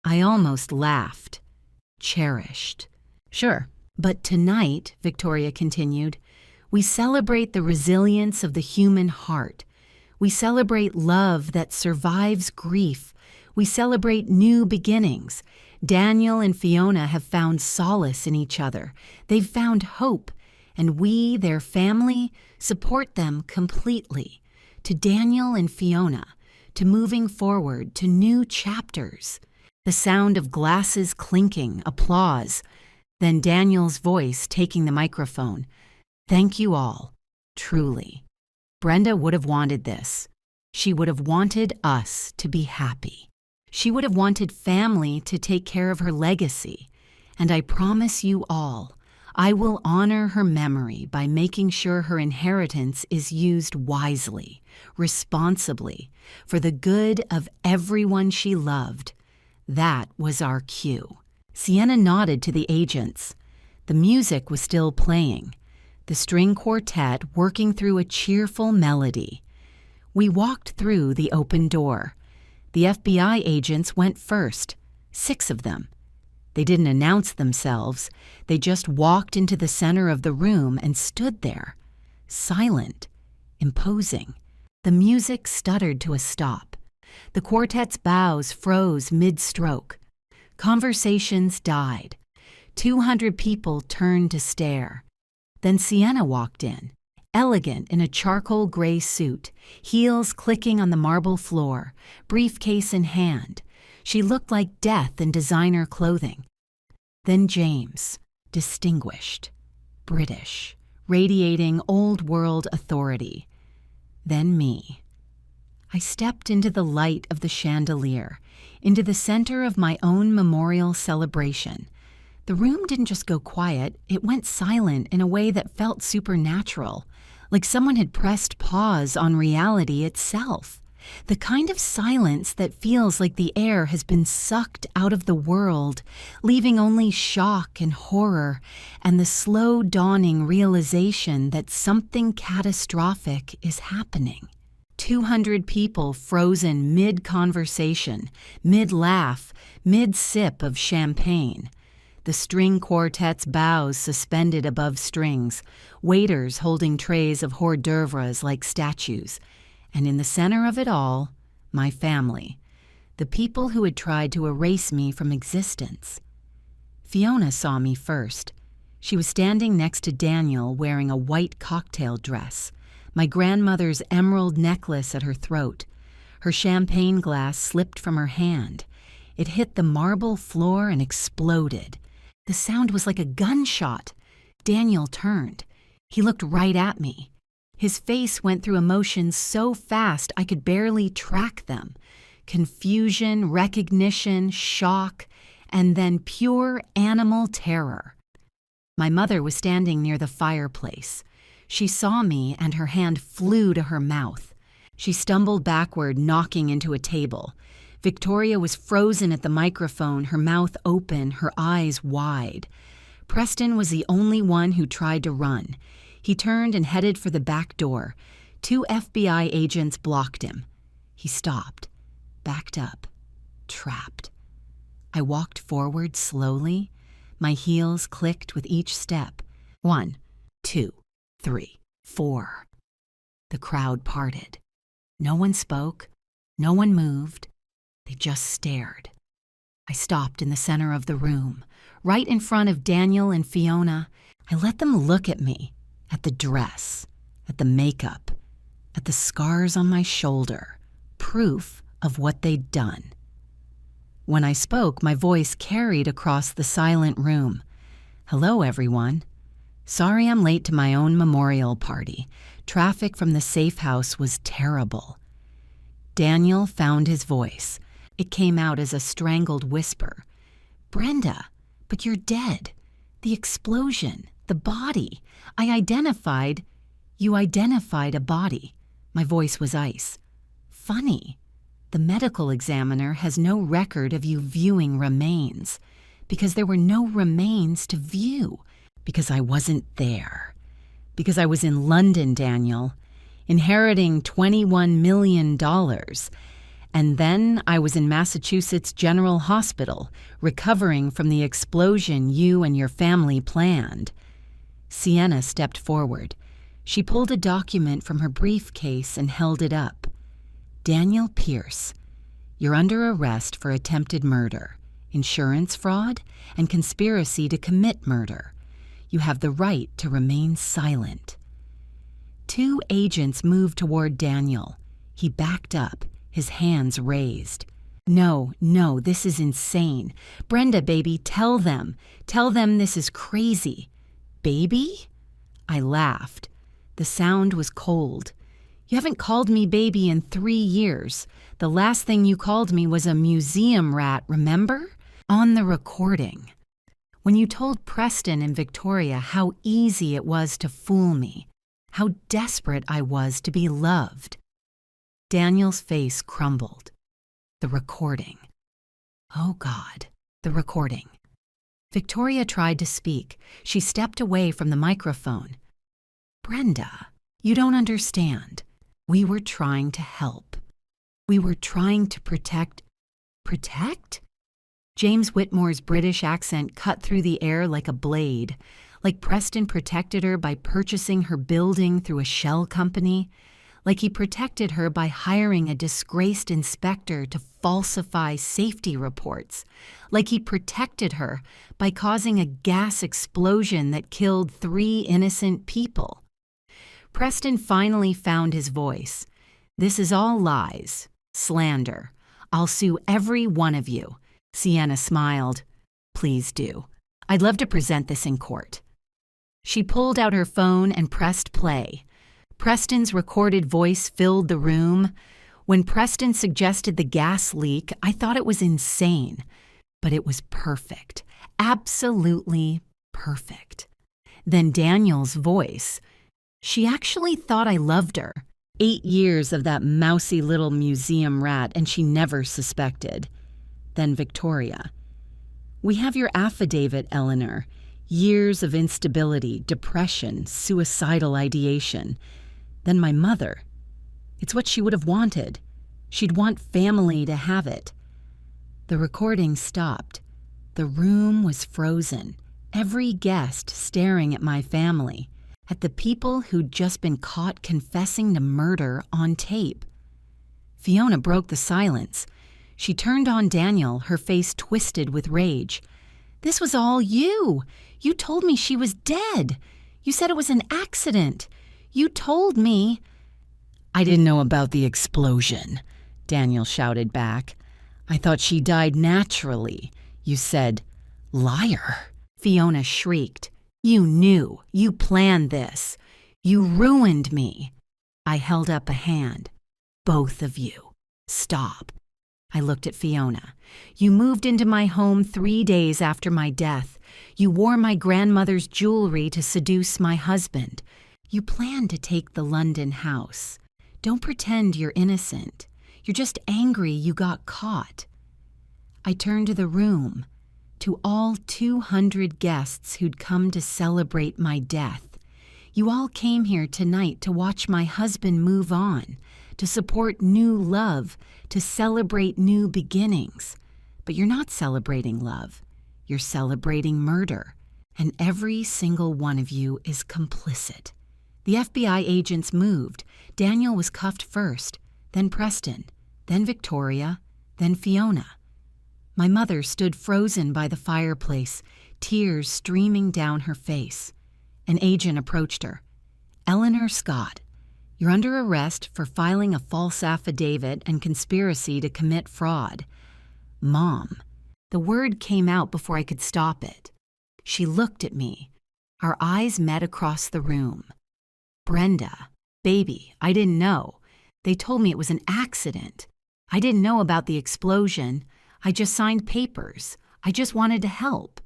I almost laughed. Cherished. Sure, but tonight, Victoria continued, we celebrate the resilience of the human heart. We celebrate love that survives grief. We celebrate new beginnings. Daniel and Fiona have found solace in each other. They've found hope, and we, their family, support them completely. To Daniel and Fiona, to moving forward, to new chapters. The sound of glasses clinking, applause. Then Daniel's voice taking the microphone. Thank you all, truly. Brenda would have wanted this. She would have wanted us to be happy. She would have wanted family to take care of her legacy. And I promise you all, I will honor her memory by making sure her inheritance is used wisely, responsibly, for the good of everyone she loved. That was our cue. Sienna nodded to the agents. The music was still playing, the string quartet working through a cheerful melody. We walked through the open door. The FBI agents went first, 6 of them. They didn't announce themselves. They just walked into the center of the room and stood there, silent, imposing. The music stuttered to a stop. The quartet's bows froze mid-stroke. Conversations died. 200 people turned to stare. Then Sienna walked in, elegant in a charcoal gray suit, heels clicking on the marble floor, briefcase in hand. She looked like death in designer clothing. Then James, distinguished, British, radiating old-world authority. Then me. I stepped into the light of the chandelier, into the center of my own memorial celebration. The room didn't just go quiet, it went silent in a way that felt supernatural, like someone had pressed pause on reality itself. The kind of silence that feels like the air has been sucked out of the world, leaving only shock and horror and the slow dawning realization that something catastrophic is happening. 200 people frozen mid-conversation, mid-laugh, mid-sip of champagne. The string quartet's bows suspended above strings, waiters holding trays of hors d'oeuvres like statues. And in the center of it all, my family, the people who had tried to erase me from existence. Fiona saw me first. She was standing next to Daniel wearing a white cocktail dress, my grandmother's emerald necklace at her throat. Her champagne glass slipped from her hand. It hit the marble floor and exploded. The sound was like a gunshot. Daniel turned. He looked right at me. His face went through emotions so fast I could barely track them. Confusion, recognition, shock, and then pure animal terror. My mother was standing near the fireplace. She saw me and her hand flew to her mouth. She stumbled backward, knocking into a table. Victoria was frozen at the microphone, her mouth open, her eyes wide. Preston was the only one who tried to run. He turned and headed for the back door. 2 FBI agents blocked him. He stopped, backed up, trapped. I walked forward slowly. My heels clicked with each step. 1, 2, 3, 4. The crowd parted. No one spoke. No one moved. They just stared. I stopped in the center of the room, right in front of Daniel and Fiona. I let them look at me, at the dress, at the makeup, at the scars on my shoulder, proof of what they'd done. When I spoke, my voice carried across the silent room. Hello, everyone. Sorry I'm late to my own memorial party. Traffic from the safe house was terrible. Daniel found his voice. It came out as a strangled whisper. Brenda, but you're dead. The explosion, the body. You identified a body. My voice was ice. Funny. The medical examiner has no record of you viewing remains. Because there were no remains to view. Because I wasn't there. Because I was in London, Daniel. inheriting $21 million. And then I was in Massachusetts General Hospital, recovering from the explosion you and your family planned. Sienna stepped forward. She pulled a document from her briefcase and held it up. Daniel Pierce, you're under arrest for attempted murder, insurance fraud, and conspiracy to commit murder. You have the right to remain silent. 2 agents moved toward Daniel. He backed up, his hands raised. No, this is insane. Brenda, baby, tell them. Tell them this is crazy. Baby? I laughed. The sound was cold. You haven't called me baby in 3 years. The last thing you called me was a museum rat, remember? On the recording. When you told Preston and Victoria how easy it was to fool me, how desperate I was to be loved. Daniel's face crumbled. The recording. Oh God, the recording. Victoria tried to speak. She stepped away from the microphone. Brenda, you don't understand. We were trying to help. We were trying to protect. Protect? James Whitmore's British accent cut through the air like a blade, like Preston protected her by purchasing her building through a shell company, like he protected her by hiring a disgraced inspector to falsify safety reports, like he protected her by causing a gas explosion that killed 3 innocent people. Preston finally found his voice. This is all lies, slander. I'll sue every one of you. Sienna smiled. Please do. I'd love to present this in court. She pulled out her phone and pressed play. Preston's recorded voice filled the room. When Preston suggested the gas leak, I thought it was insane. But it was perfect. Absolutely perfect. Then Daniel's voice. She actually thought I loved her. 8 years of that mousy little museum rat, and she never suspected. Then Victoria. We have your affidavit, Eleanor. Years of instability, depression, suicidal ideation. Then my mother. It's what she would have wanted. She'd want family to have it. The recording stopped. The room was frozen. Every guest staring at my family, at the people who'd just been caught confessing to murder on tape. Fiona broke the silence. She turned on Daniel, her face twisted with rage. This was all you. You told me she was dead. You said it was an accident. You told me. I didn't know about the explosion, Daniel shouted back. I thought she died naturally. You said, liar. Fiona shrieked. You knew. You planned this. You ruined me. I held up a hand. Both of you. Stop. I looked at Fiona. You moved into my home 3 days after my death. You wore my grandmother's jewelry to seduce my husband. You planned to take the London house. Don't pretend you're innocent. You're just angry you got caught. I turned to the room, to all 200 guests who'd come to celebrate my death. You all came here tonight to watch my husband move on, to support new love, to celebrate new beginnings. But you're not celebrating love. You're celebrating murder. And every single one of you is complicit. The FBI agents moved. Daniel was cuffed first, then Preston, then Victoria, then Fiona. My mother stood frozen by the fireplace, tears streaming down her face. An agent approached her. Eleanor Scott, you're under arrest for filing a false affidavit and conspiracy to commit fraud. Mom. The word came out before I could stop it. She looked at me. Our eyes met across the room. Brenda, baby, I didn't know. They told me it was an accident. I didn't know about the explosion. I just signed papers. I just wanted to help.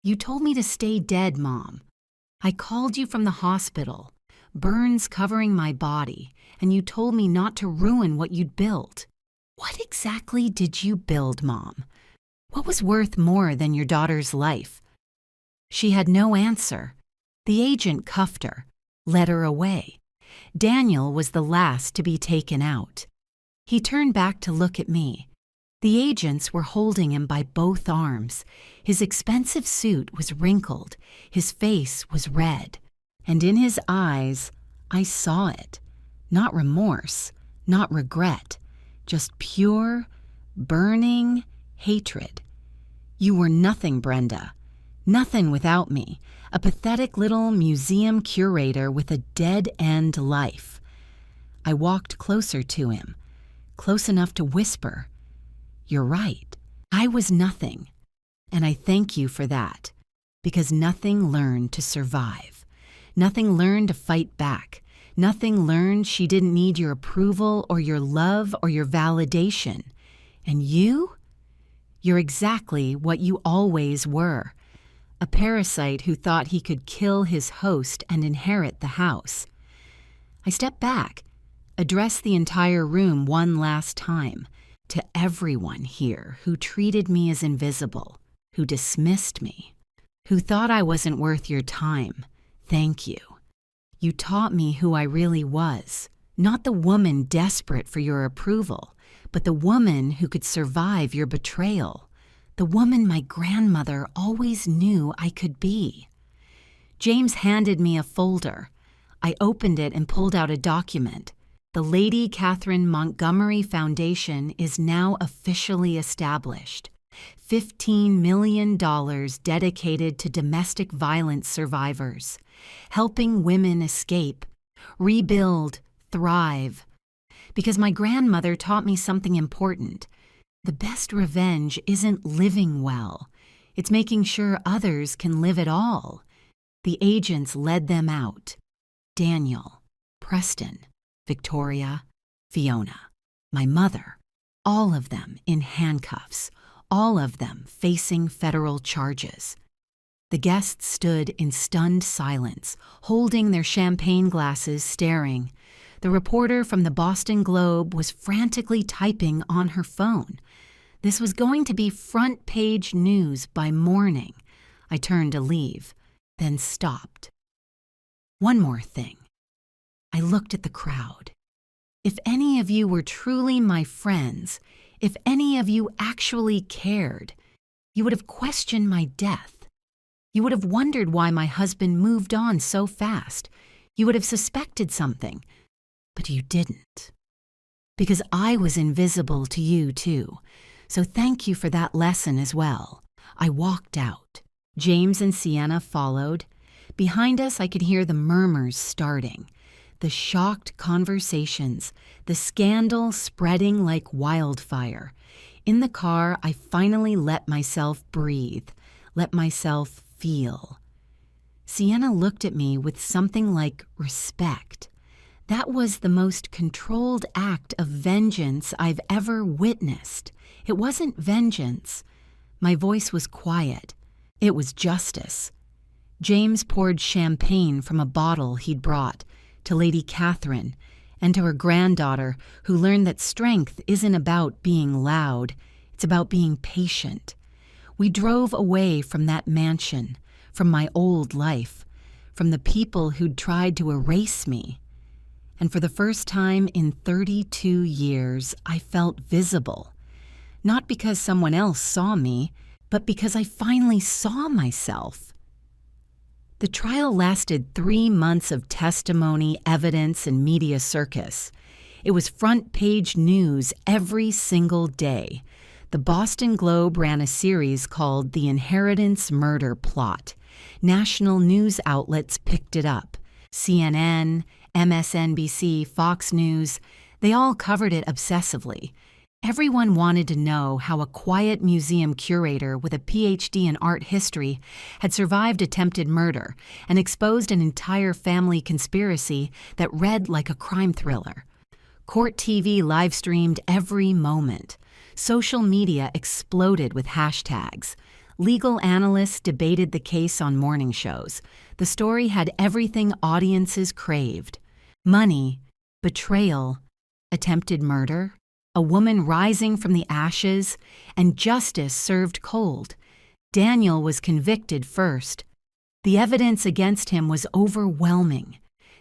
You told me to stay dead, Mom. I called you from the hospital, burns covering my body, and you told me not to ruin what you'd built. What exactly did you build, Mom? What was worth more than your daughter's life? She had no answer. The agent cuffed her, led her away. Daniel was the last to be taken out. He turned back to look at me. The agents were holding him by both arms. His expensive suit was wrinkled, his face was red, and in his eyes, I saw it. Not remorse, not regret, just pure, burning hatred. You were nothing, Brenda. Nothing without me, a pathetic little museum curator with a dead-end life. I walked closer to him, close enough to whisper, "You're right. I was nothing. And I thank you for that, because nothing learned to survive. Nothing learned to fight back. Nothing learned she didn't need your approval or your love or your validation. And you? You're exactly what you always were. A parasite who thought he could kill his host and inherit the house." I stepped back, addressed the entire room one last time, to everyone here who treated me as invisible, who dismissed me, who thought I wasn't worth your time. Thank you. You taught me who I really was, not the woman desperate for your approval, but the woman who could survive your betrayal, the woman my grandmother always knew I could be. James handed me a folder. I opened it and pulled out a document. The Lady Catherine Montgomery Foundation is now officially established. $15 million dedicated to domestic violence survivors, helping women escape, rebuild, thrive. Because my grandmother taught me something important. The best revenge isn't living well. It's making sure others can live at all. The agents led them out. Daniel, Preston, Victoria, Fiona, my mother, all of them in handcuffs, all of them facing federal charges. The guests stood in stunned silence, holding their champagne glasses, staring. The reporter from the Boston Globe was frantically typing on her phone. This was going to be front-page news by morning. I turned to leave, then stopped. One more thing. I looked at the crowd. If any of you were truly my friends, if any of you actually cared, you would have questioned my death. You would have wondered why my husband moved on so fast. You would have suspected something, but you didn't. Because I was invisible to you too, so thank you for that lesson as well. I walked out. James and Sienna followed. Behind us, I could hear the murmurs starting. The shocked conversations, the scandal spreading like wildfire. In the car, I finally let myself breathe, let myself feel. Sienna looked at me with something like respect. That was the most controlled act of vengeance I've ever witnessed. It wasn't vengeance. My voice was quiet. It was justice. James poured champagne from a bottle he'd brought, to Lady Catherine, and to her granddaughter, who learned that strength isn't about being loud, it's about being patient. We drove away from that mansion, from my old life, from the people who'd tried to erase me. And for the first time in 32 years, I felt visible. Not because someone else saw me, but because I finally saw myself. The trial lasted 3 months of testimony, evidence, and media circus. It was front-page news every single day. The Boston Globe ran a series called The Inheritance Murder Plot. National news outlets picked it up. CNN, MSNBC, Fox News, they all covered it obsessively. Everyone wanted to know how a quiet museum curator with a PhD in art history had survived attempted murder and exposed an entire family conspiracy that read like a crime thriller. Court TV live-streamed every moment. Social media exploded with hashtags. Legal analysts debated the case on morning shows. The story had everything audiences craved: money, betrayal, attempted murder, a woman rising from the ashes, and justice served cold. Daniel was convicted first. The evidence against him was overwhelming.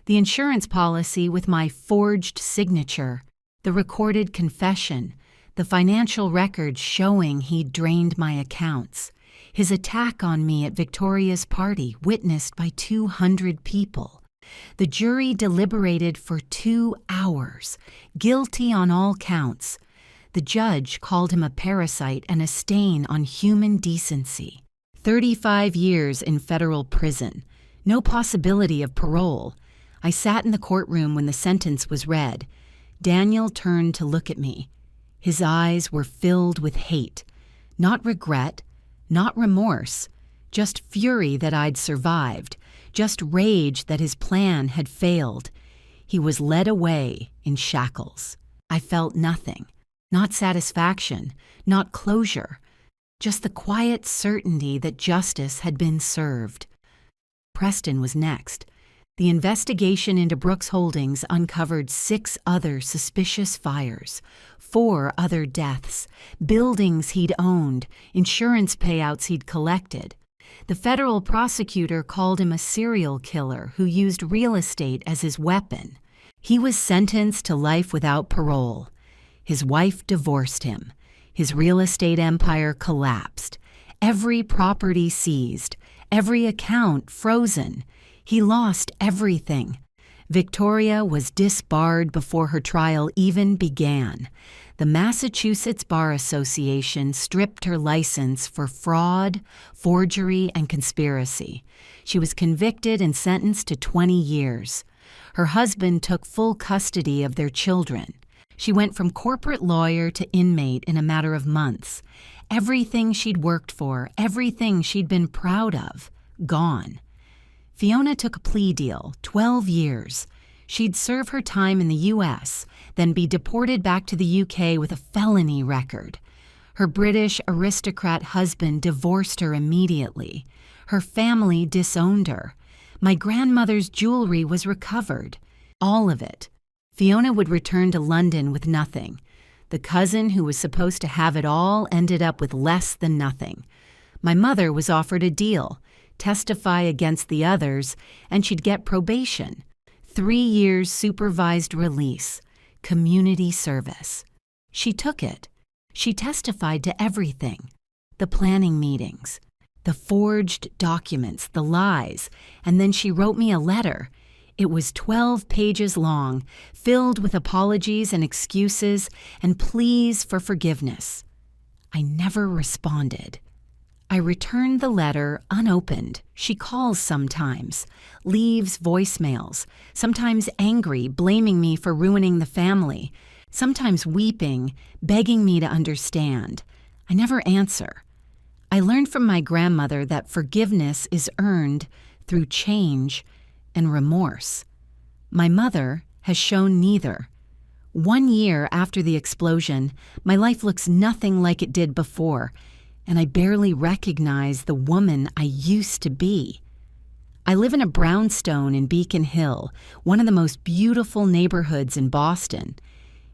the insurance policy with my forged signature, the recorded confession, the financial records showing he'd drained my accounts, his attack on me at Victoria's party witnessed by 200 people. The jury deliberated for 2 hours, guilty on all counts. The judge called him a parasite and a stain on human decency. 35 years in federal prison. No possibility of parole. I sat in the courtroom when the sentence was read. Daniel turned to look at me. His eyes were filled with hate. Not regret, not remorse, just fury that I'd survived, just rage that his plan had failed. He was led away in shackles. I felt nothing. Not satisfaction, not closure, just the quiet certainty that justice had been served. Preston was next. The investigation into Brooks Holdings uncovered 6 other suspicious fires, 4 other deaths, buildings he'd owned, insurance payouts he'd collected. The federal prosecutor called him a serial killer who used real estate as his weapon. He was sentenced to life without parole. His wife divorced him. His real estate empire collapsed. Every property seized. Every account frozen. He lost everything. Victoria was disbarred before her trial even began. The Massachusetts Bar Association stripped her license for fraud, forgery, and conspiracy. She was convicted and sentenced to 20 years. Her husband took full custody of their children. She went from corporate lawyer to inmate in a matter of months. Everything she'd worked for, everything she'd been proud of, gone. Fiona took a plea deal, 12 years. She'd serve her time in the U.S., then be deported back to the U.K. with a felony record. Her British aristocrat husband divorced her immediately. Her family disowned her. My grandmother's jewelry was recovered. All of it. Fiona would return to London with nothing. The cousin who was supposed to have it all ended up with less than nothing. My mother was offered a deal, testify against the others, and she'd get probation. 3 years supervised release, community service. She took it. She testified to everything. The planning meetings, the forged documents, the lies, and then she wrote me a letter. It was 12 pages long, filled with apologies and excuses and pleas for forgiveness. I never responded. I returned the letter unopened. She calls sometimes, leaves voicemails, sometimes angry, blaming me for ruining the family, sometimes weeping, begging me to understand. I never answer. I learned from my grandmother that forgiveness is earned through change and remorse. My mother has shown neither. 1 year after the explosion, my life looks nothing like it did before, and I barely recognize the woman I used to be. I live in a brownstone in Beacon Hill, one of the most beautiful neighborhoods in Boston.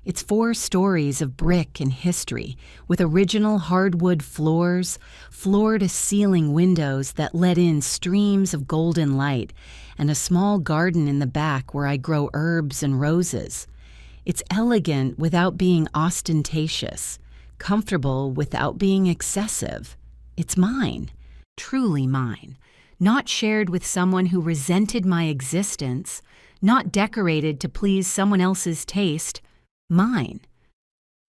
It's 4 stories of brick and history, with original hardwood floors, floor-to-ceiling windows that let in streams of golden light, and a small garden in the back where I grow herbs and roses. It's elegant without being ostentatious, comfortable without being excessive. It's mine, truly mine, not shared with someone who resented my existence, not decorated to please someone else's taste. Mine.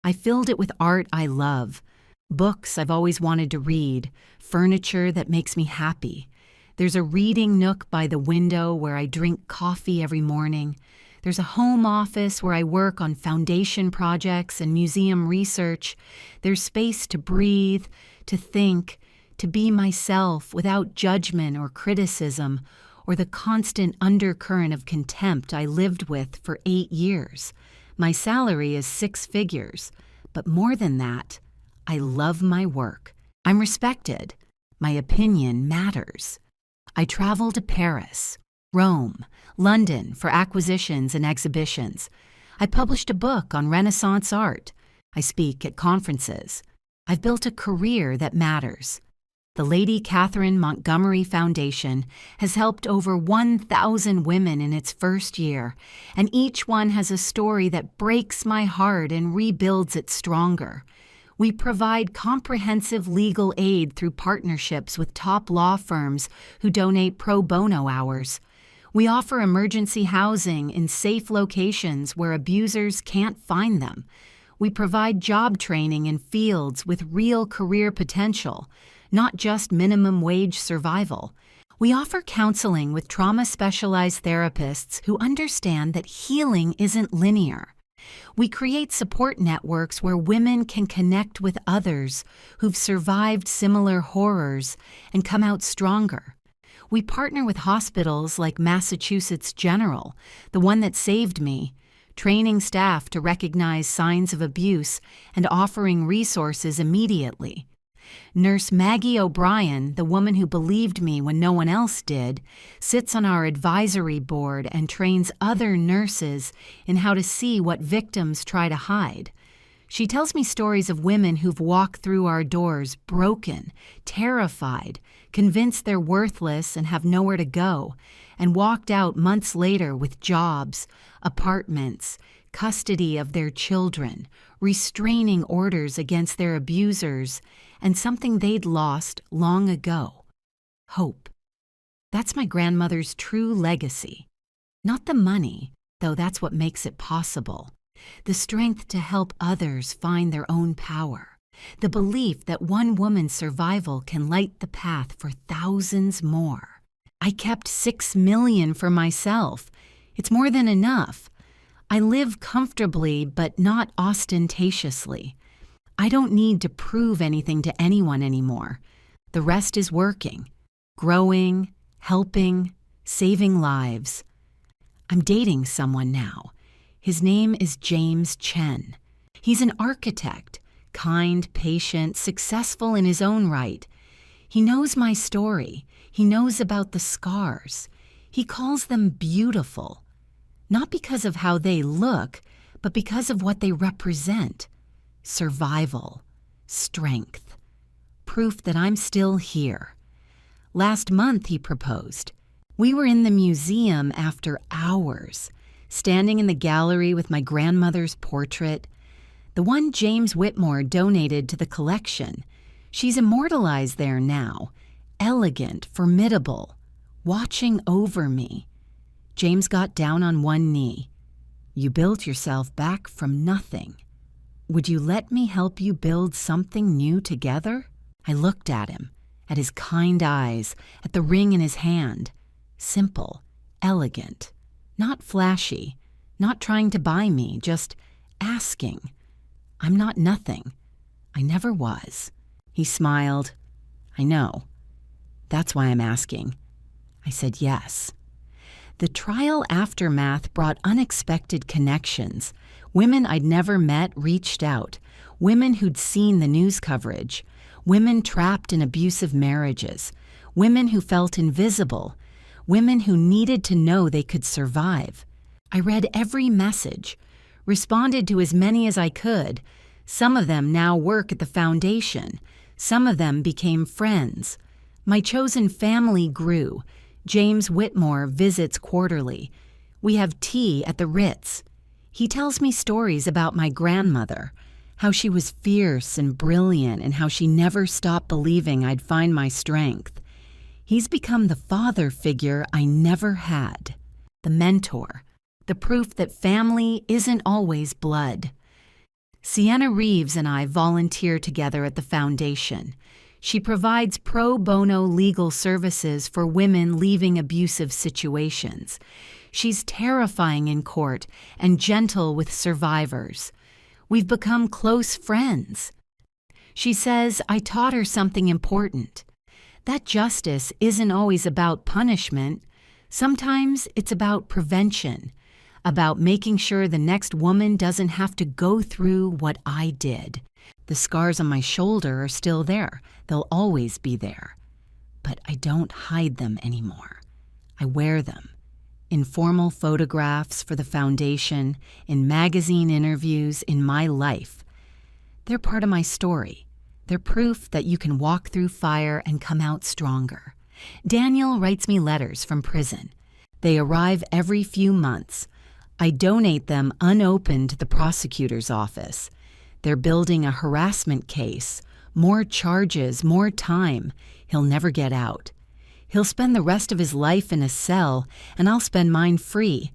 I filled it with art I love, books I've always wanted to read, furniture that makes me happy. There's a reading nook by the window where I drink coffee every morning. There's a home office where I work on foundation projects and museum research. There's space to breathe, to think, to be myself without judgment or criticism or the constant undercurrent of contempt I lived with for 8 years. My salary is 6 figures, but more than that, I love my work. I'm respected. My opinion matters. I travel to Paris, Rome, London for acquisitions and exhibitions. I published a book on Renaissance art. I speak at conferences. I've built a career that matters. The Lady Catherine Montgomery Foundation has helped over 1,000 women in its first year, and each one has a story that breaks my heart and rebuilds it stronger. We provide comprehensive legal aid through partnerships with top law firms who donate pro bono hours. We offer emergency housing in safe locations where abusers can't find them. We provide job training in fields with real career potential, not just minimum wage survival. We offer counseling with trauma-specialized therapists who understand that healing isn't linear. We create support networks where women can connect with others who've survived similar horrors and come out stronger. We partner with hospitals like Massachusetts General, the one that saved me, training staff to recognize signs of abuse and offering resources immediately. Nurse Maggie O'Brien, the woman who believed me when no one else did, sits on our advisory board and trains other nurses in how to see what victims try to hide. She tells me stories of women who've walked through our doors broken, terrified, convinced they're worthless and have nowhere to go, and walked out months later with jobs, apartments, custody of their children, restraining orders against their abusers, and something they'd lost long ago: hope. That's my grandmother's true legacy. Not the money, though that's what makes it possible. The strength to help others find their own power. The belief that one woman's survival can light the path for thousands more. I kept $6 million for myself. It's more than enough. I live comfortably, but not ostentatiously. I don't need to prove anything to anyone anymore. The rest is working, growing, helping, saving lives. I'm dating someone now. His name is James Chen. He's an architect, kind, patient, successful in his own right. He knows my story. He knows about the scars. He calls them beautiful, not because of how they look, but because of what they represent. Survival, strength, proof that I'm still here. Last month, he proposed. We were in the museum after hours, standing in the gallery with my grandmother's portrait, the one James Whitmore donated to the collection. She's immortalized there now, elegant, formidable, watching over me. James got down on one knee. You built yourself back from nothing. Would you let me help you build something new together? I looked at him, at his kind eyes, at the ring in his hand. Simple, elegant, not flashy, not trying to buy me, just asking. I'm not nothing. I never was. He smiled. I know. That's why I'm asking. I said yes. The trial aftermath brought unexpected connections. Women I'd never met reached out. Women who'd seen the news coverage. Women trapped in abusive marriages. Women who felt invisible. Women who needed to know they could survive. I read every message, responded to as many as I could. Some of them now work at the foundation. Some of them became friends. My chosen family grew. James Whitmore visits quarterly. We have tea at the Ritz. He tells me stories about my grandmother, how she was fierce and brilliant and how she never stopped believing I'd find my strength. He's become the father figure I never had, the mentor, the proof that family isn't always blood. Sienna Reeves and I volunteer together at the foundation. She provides pro bono legal services for women leaving abusive situations. She's terrifying in court and gentle with survivors. We've become close friends. She says I taught her something important. That justice isn't always about punishment. Sometimes it's about prevention, about making sure the next woman doesn't have to go through what I did. The scars on my shoulder are still there. They'll always be there. But I don't hide them anymore. I wear them. In formal photographs for the foundation, in magazine interviews, in my life. They're part of my story. They're proof that you can walk through fire and come out stronger. Daniel writes me letters from prison. They arrive every few months. I donate them unopened to the prosecutor's office. They're building a harassment case. More charges, more time. He'll never get out. He'll spend the rest of his life in a cell, and I'll spend mine free.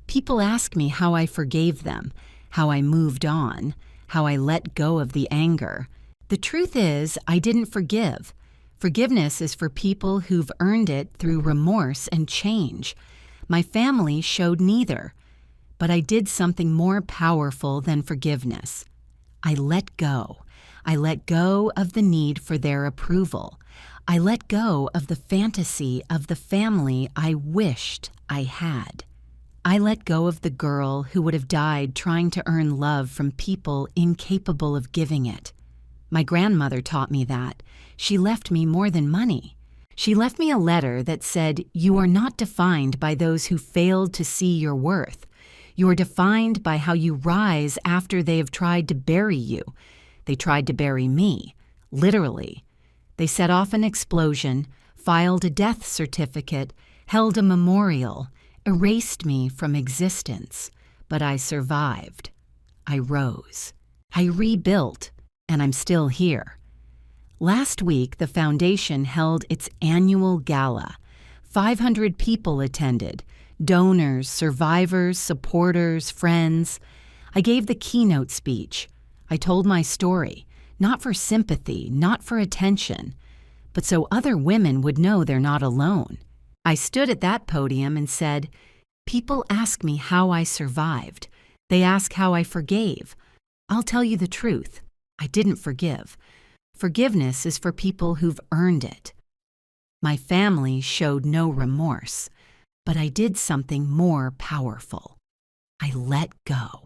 People ask me how I forgave them, how I moved on, how I let go of the anger. The truth is, I didn't forgive. Forgiveness is for people who've earned it through remorse and change. My family showed neither. But I did something more powerful than forgiveness. I let go. I let go of the need for their approval. I let go of the fantasy of the family I wished I had. I let go of the girl who would have died trying to earn love from people incapable of giving it. My grandmother taught me that. She left me more than money. She left me a letter that said, "You are not defined by those who failed to see your worth. You are defined by how you rise after they have tried to bury you." They tried to bury me, literally. They set off an explosion, filed a death certificate, held a memorial, erased me from existence. But I survived. I rose. I rebuilt, and I'm still here. Last week, the foundation held its annual gala. 500 people attended. Donors, survivors, supporters, friends. I gave the keynote speech. I told my story, not for sympathy, not for attention, but so other women would know they're not alone. I stood at that podium and said, "People ask me how I survived. They ask how I forgave. I'll tell you the truth. I didn't forgive. Forgiveness is for people who've earned it." My family showed no remorse. But I did something more powerful. I let go.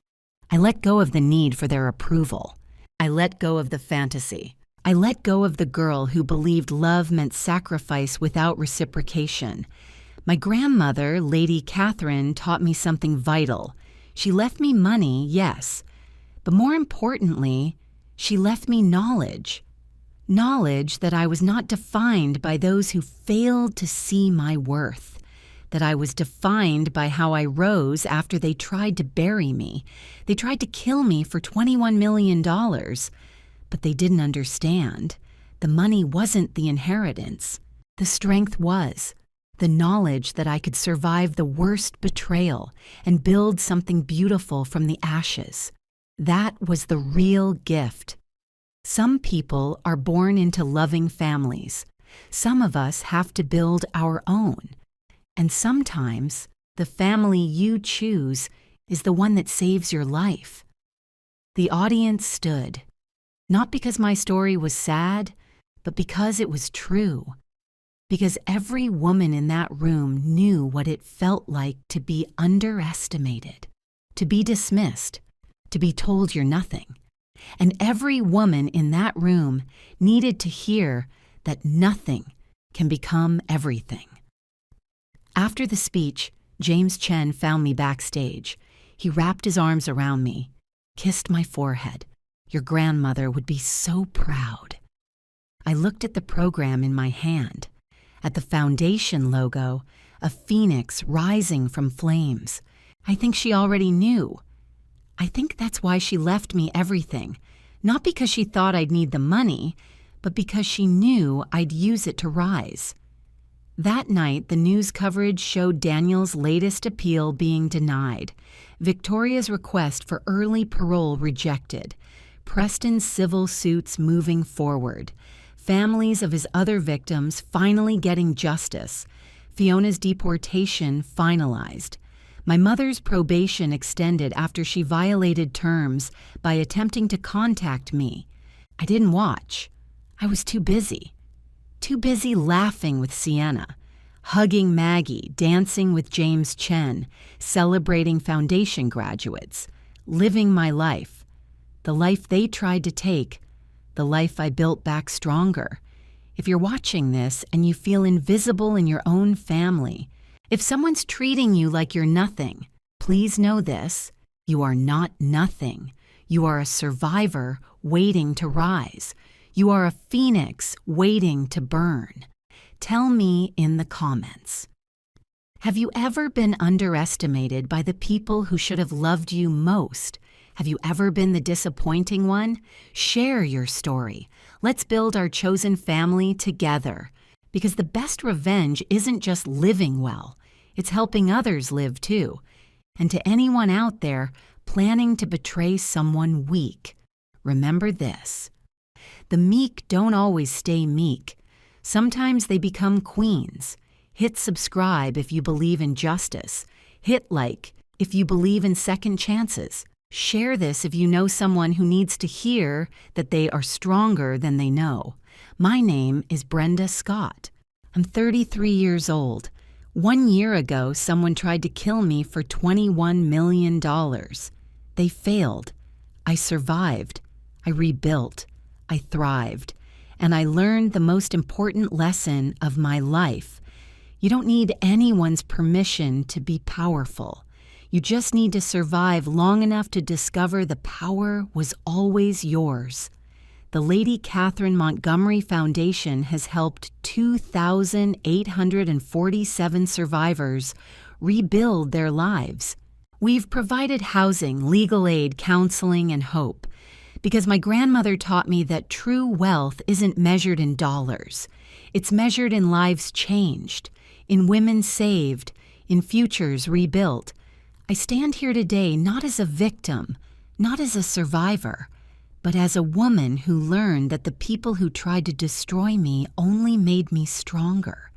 I let go of the need for their approval. I let go of the fantasy. I let go of the girl who believed love meant sacrifice without reciprocation. My grandmother, Lady Catherine, taught me something vital. She left me money, yes, but more importantly, she left me knowledge. Knowledge that I was not defined by those who failed to see my worth. That I was defined by how I rose after they tried to bury me. They tried to kill me for $21 million, but they didn't understand. The money wasn't the inheritance. The strength was. The knowledge that I could survive the worst betrayal and build something beautiful from the ashes. That was the real gift. Some people are born into loving families. Some of us have to build our own. And sometimes, the family you choose is the one that saves your life. The audience stood, not because my story was sad, but because it was true. Because every woman in that room knew what it felt like to be underestimated, to be dismissed, to be told you're nothing. And every woman in that room needed to hear that nothing can become everything. After the speech, James Chen found me backstage. He wrapped his arms around me, kissed my forehead. "Your grandmother would be so proud." I looked at the program in my hand, at the foundation logo, a phoenix rising from flames. I think she already knew. I think that's why she left me everything, not because she thought I'd need the money, but because she knew I'd use it to rise. That night, the news coverage showed Daniel's latest appeal being denied, Victoria's request for early parole rejected, Preston's civil suits moving forward, families of his other victims finally getting justice, Fiona's deportation finalized, my mother's probation extended after she violated terms by attempting to contact me. I didn't watch. I was too busy. Too busy laughing with Sienna, hugging Maggie, dancing with James Chen, celebrating foundation graduates, living my life, the life they tried to take, the life I built back stronger. If you're watching this and you feel invisible in your own family, if someone's treating you like you're nothing, please know this: you are not nothing. You are a survivor waiting to rise. You are a phoenix waiting to burn. Tell me in the comments. Have you ever been underestimated by the people who should have loved you most? Have you ever been the disappointing one? Share your story. Let's build our chosen family together. Because the best revenge isn't just living well, it's helping others live too. And to anyone out there planning to betray someone weak, remember this. The meek don't always stay meek. Sometimes they become queens. Hit subscribe if you believe in justice. Hit like if you believe in second chances. Share this if you know someone who needs to hear that they are stronger than they know. My name is Brenda Scott. I'm 33 years old. 1 year ago, someone tried to kill me for $21 million. They failed. I survived. I rebuilt. I thrived. And I learned the most important lesson of my life. You don't need anyone's permission to be powerful. You just need to survive long enough to discover the power was always yours. The Lady Catherine Montgomery Foundation has helped 2,847 survivors rebuild their lives. We've provided housing, legal aid, counseling, and hope. Because my grandmother taught me that true wealth isn't measured in dollars. It's measured in lives changed, in women saved, in futures rebuilt. I stand here today not as a victim, not as a survivor, but as a woman who learned that the people who tried to destroy me only made me stronger,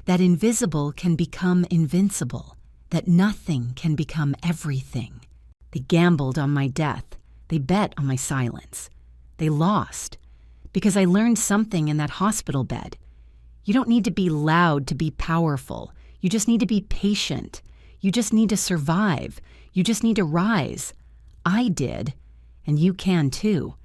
that invisible can become invincible, that nothing can become everything. They gambled on my death. They bet on my silence. They lost, because I learned something in that hospital bed. You don't need to be loud to be powerful. You just need to be patient. You just need to survive. You just need to rise. I did, and you can too.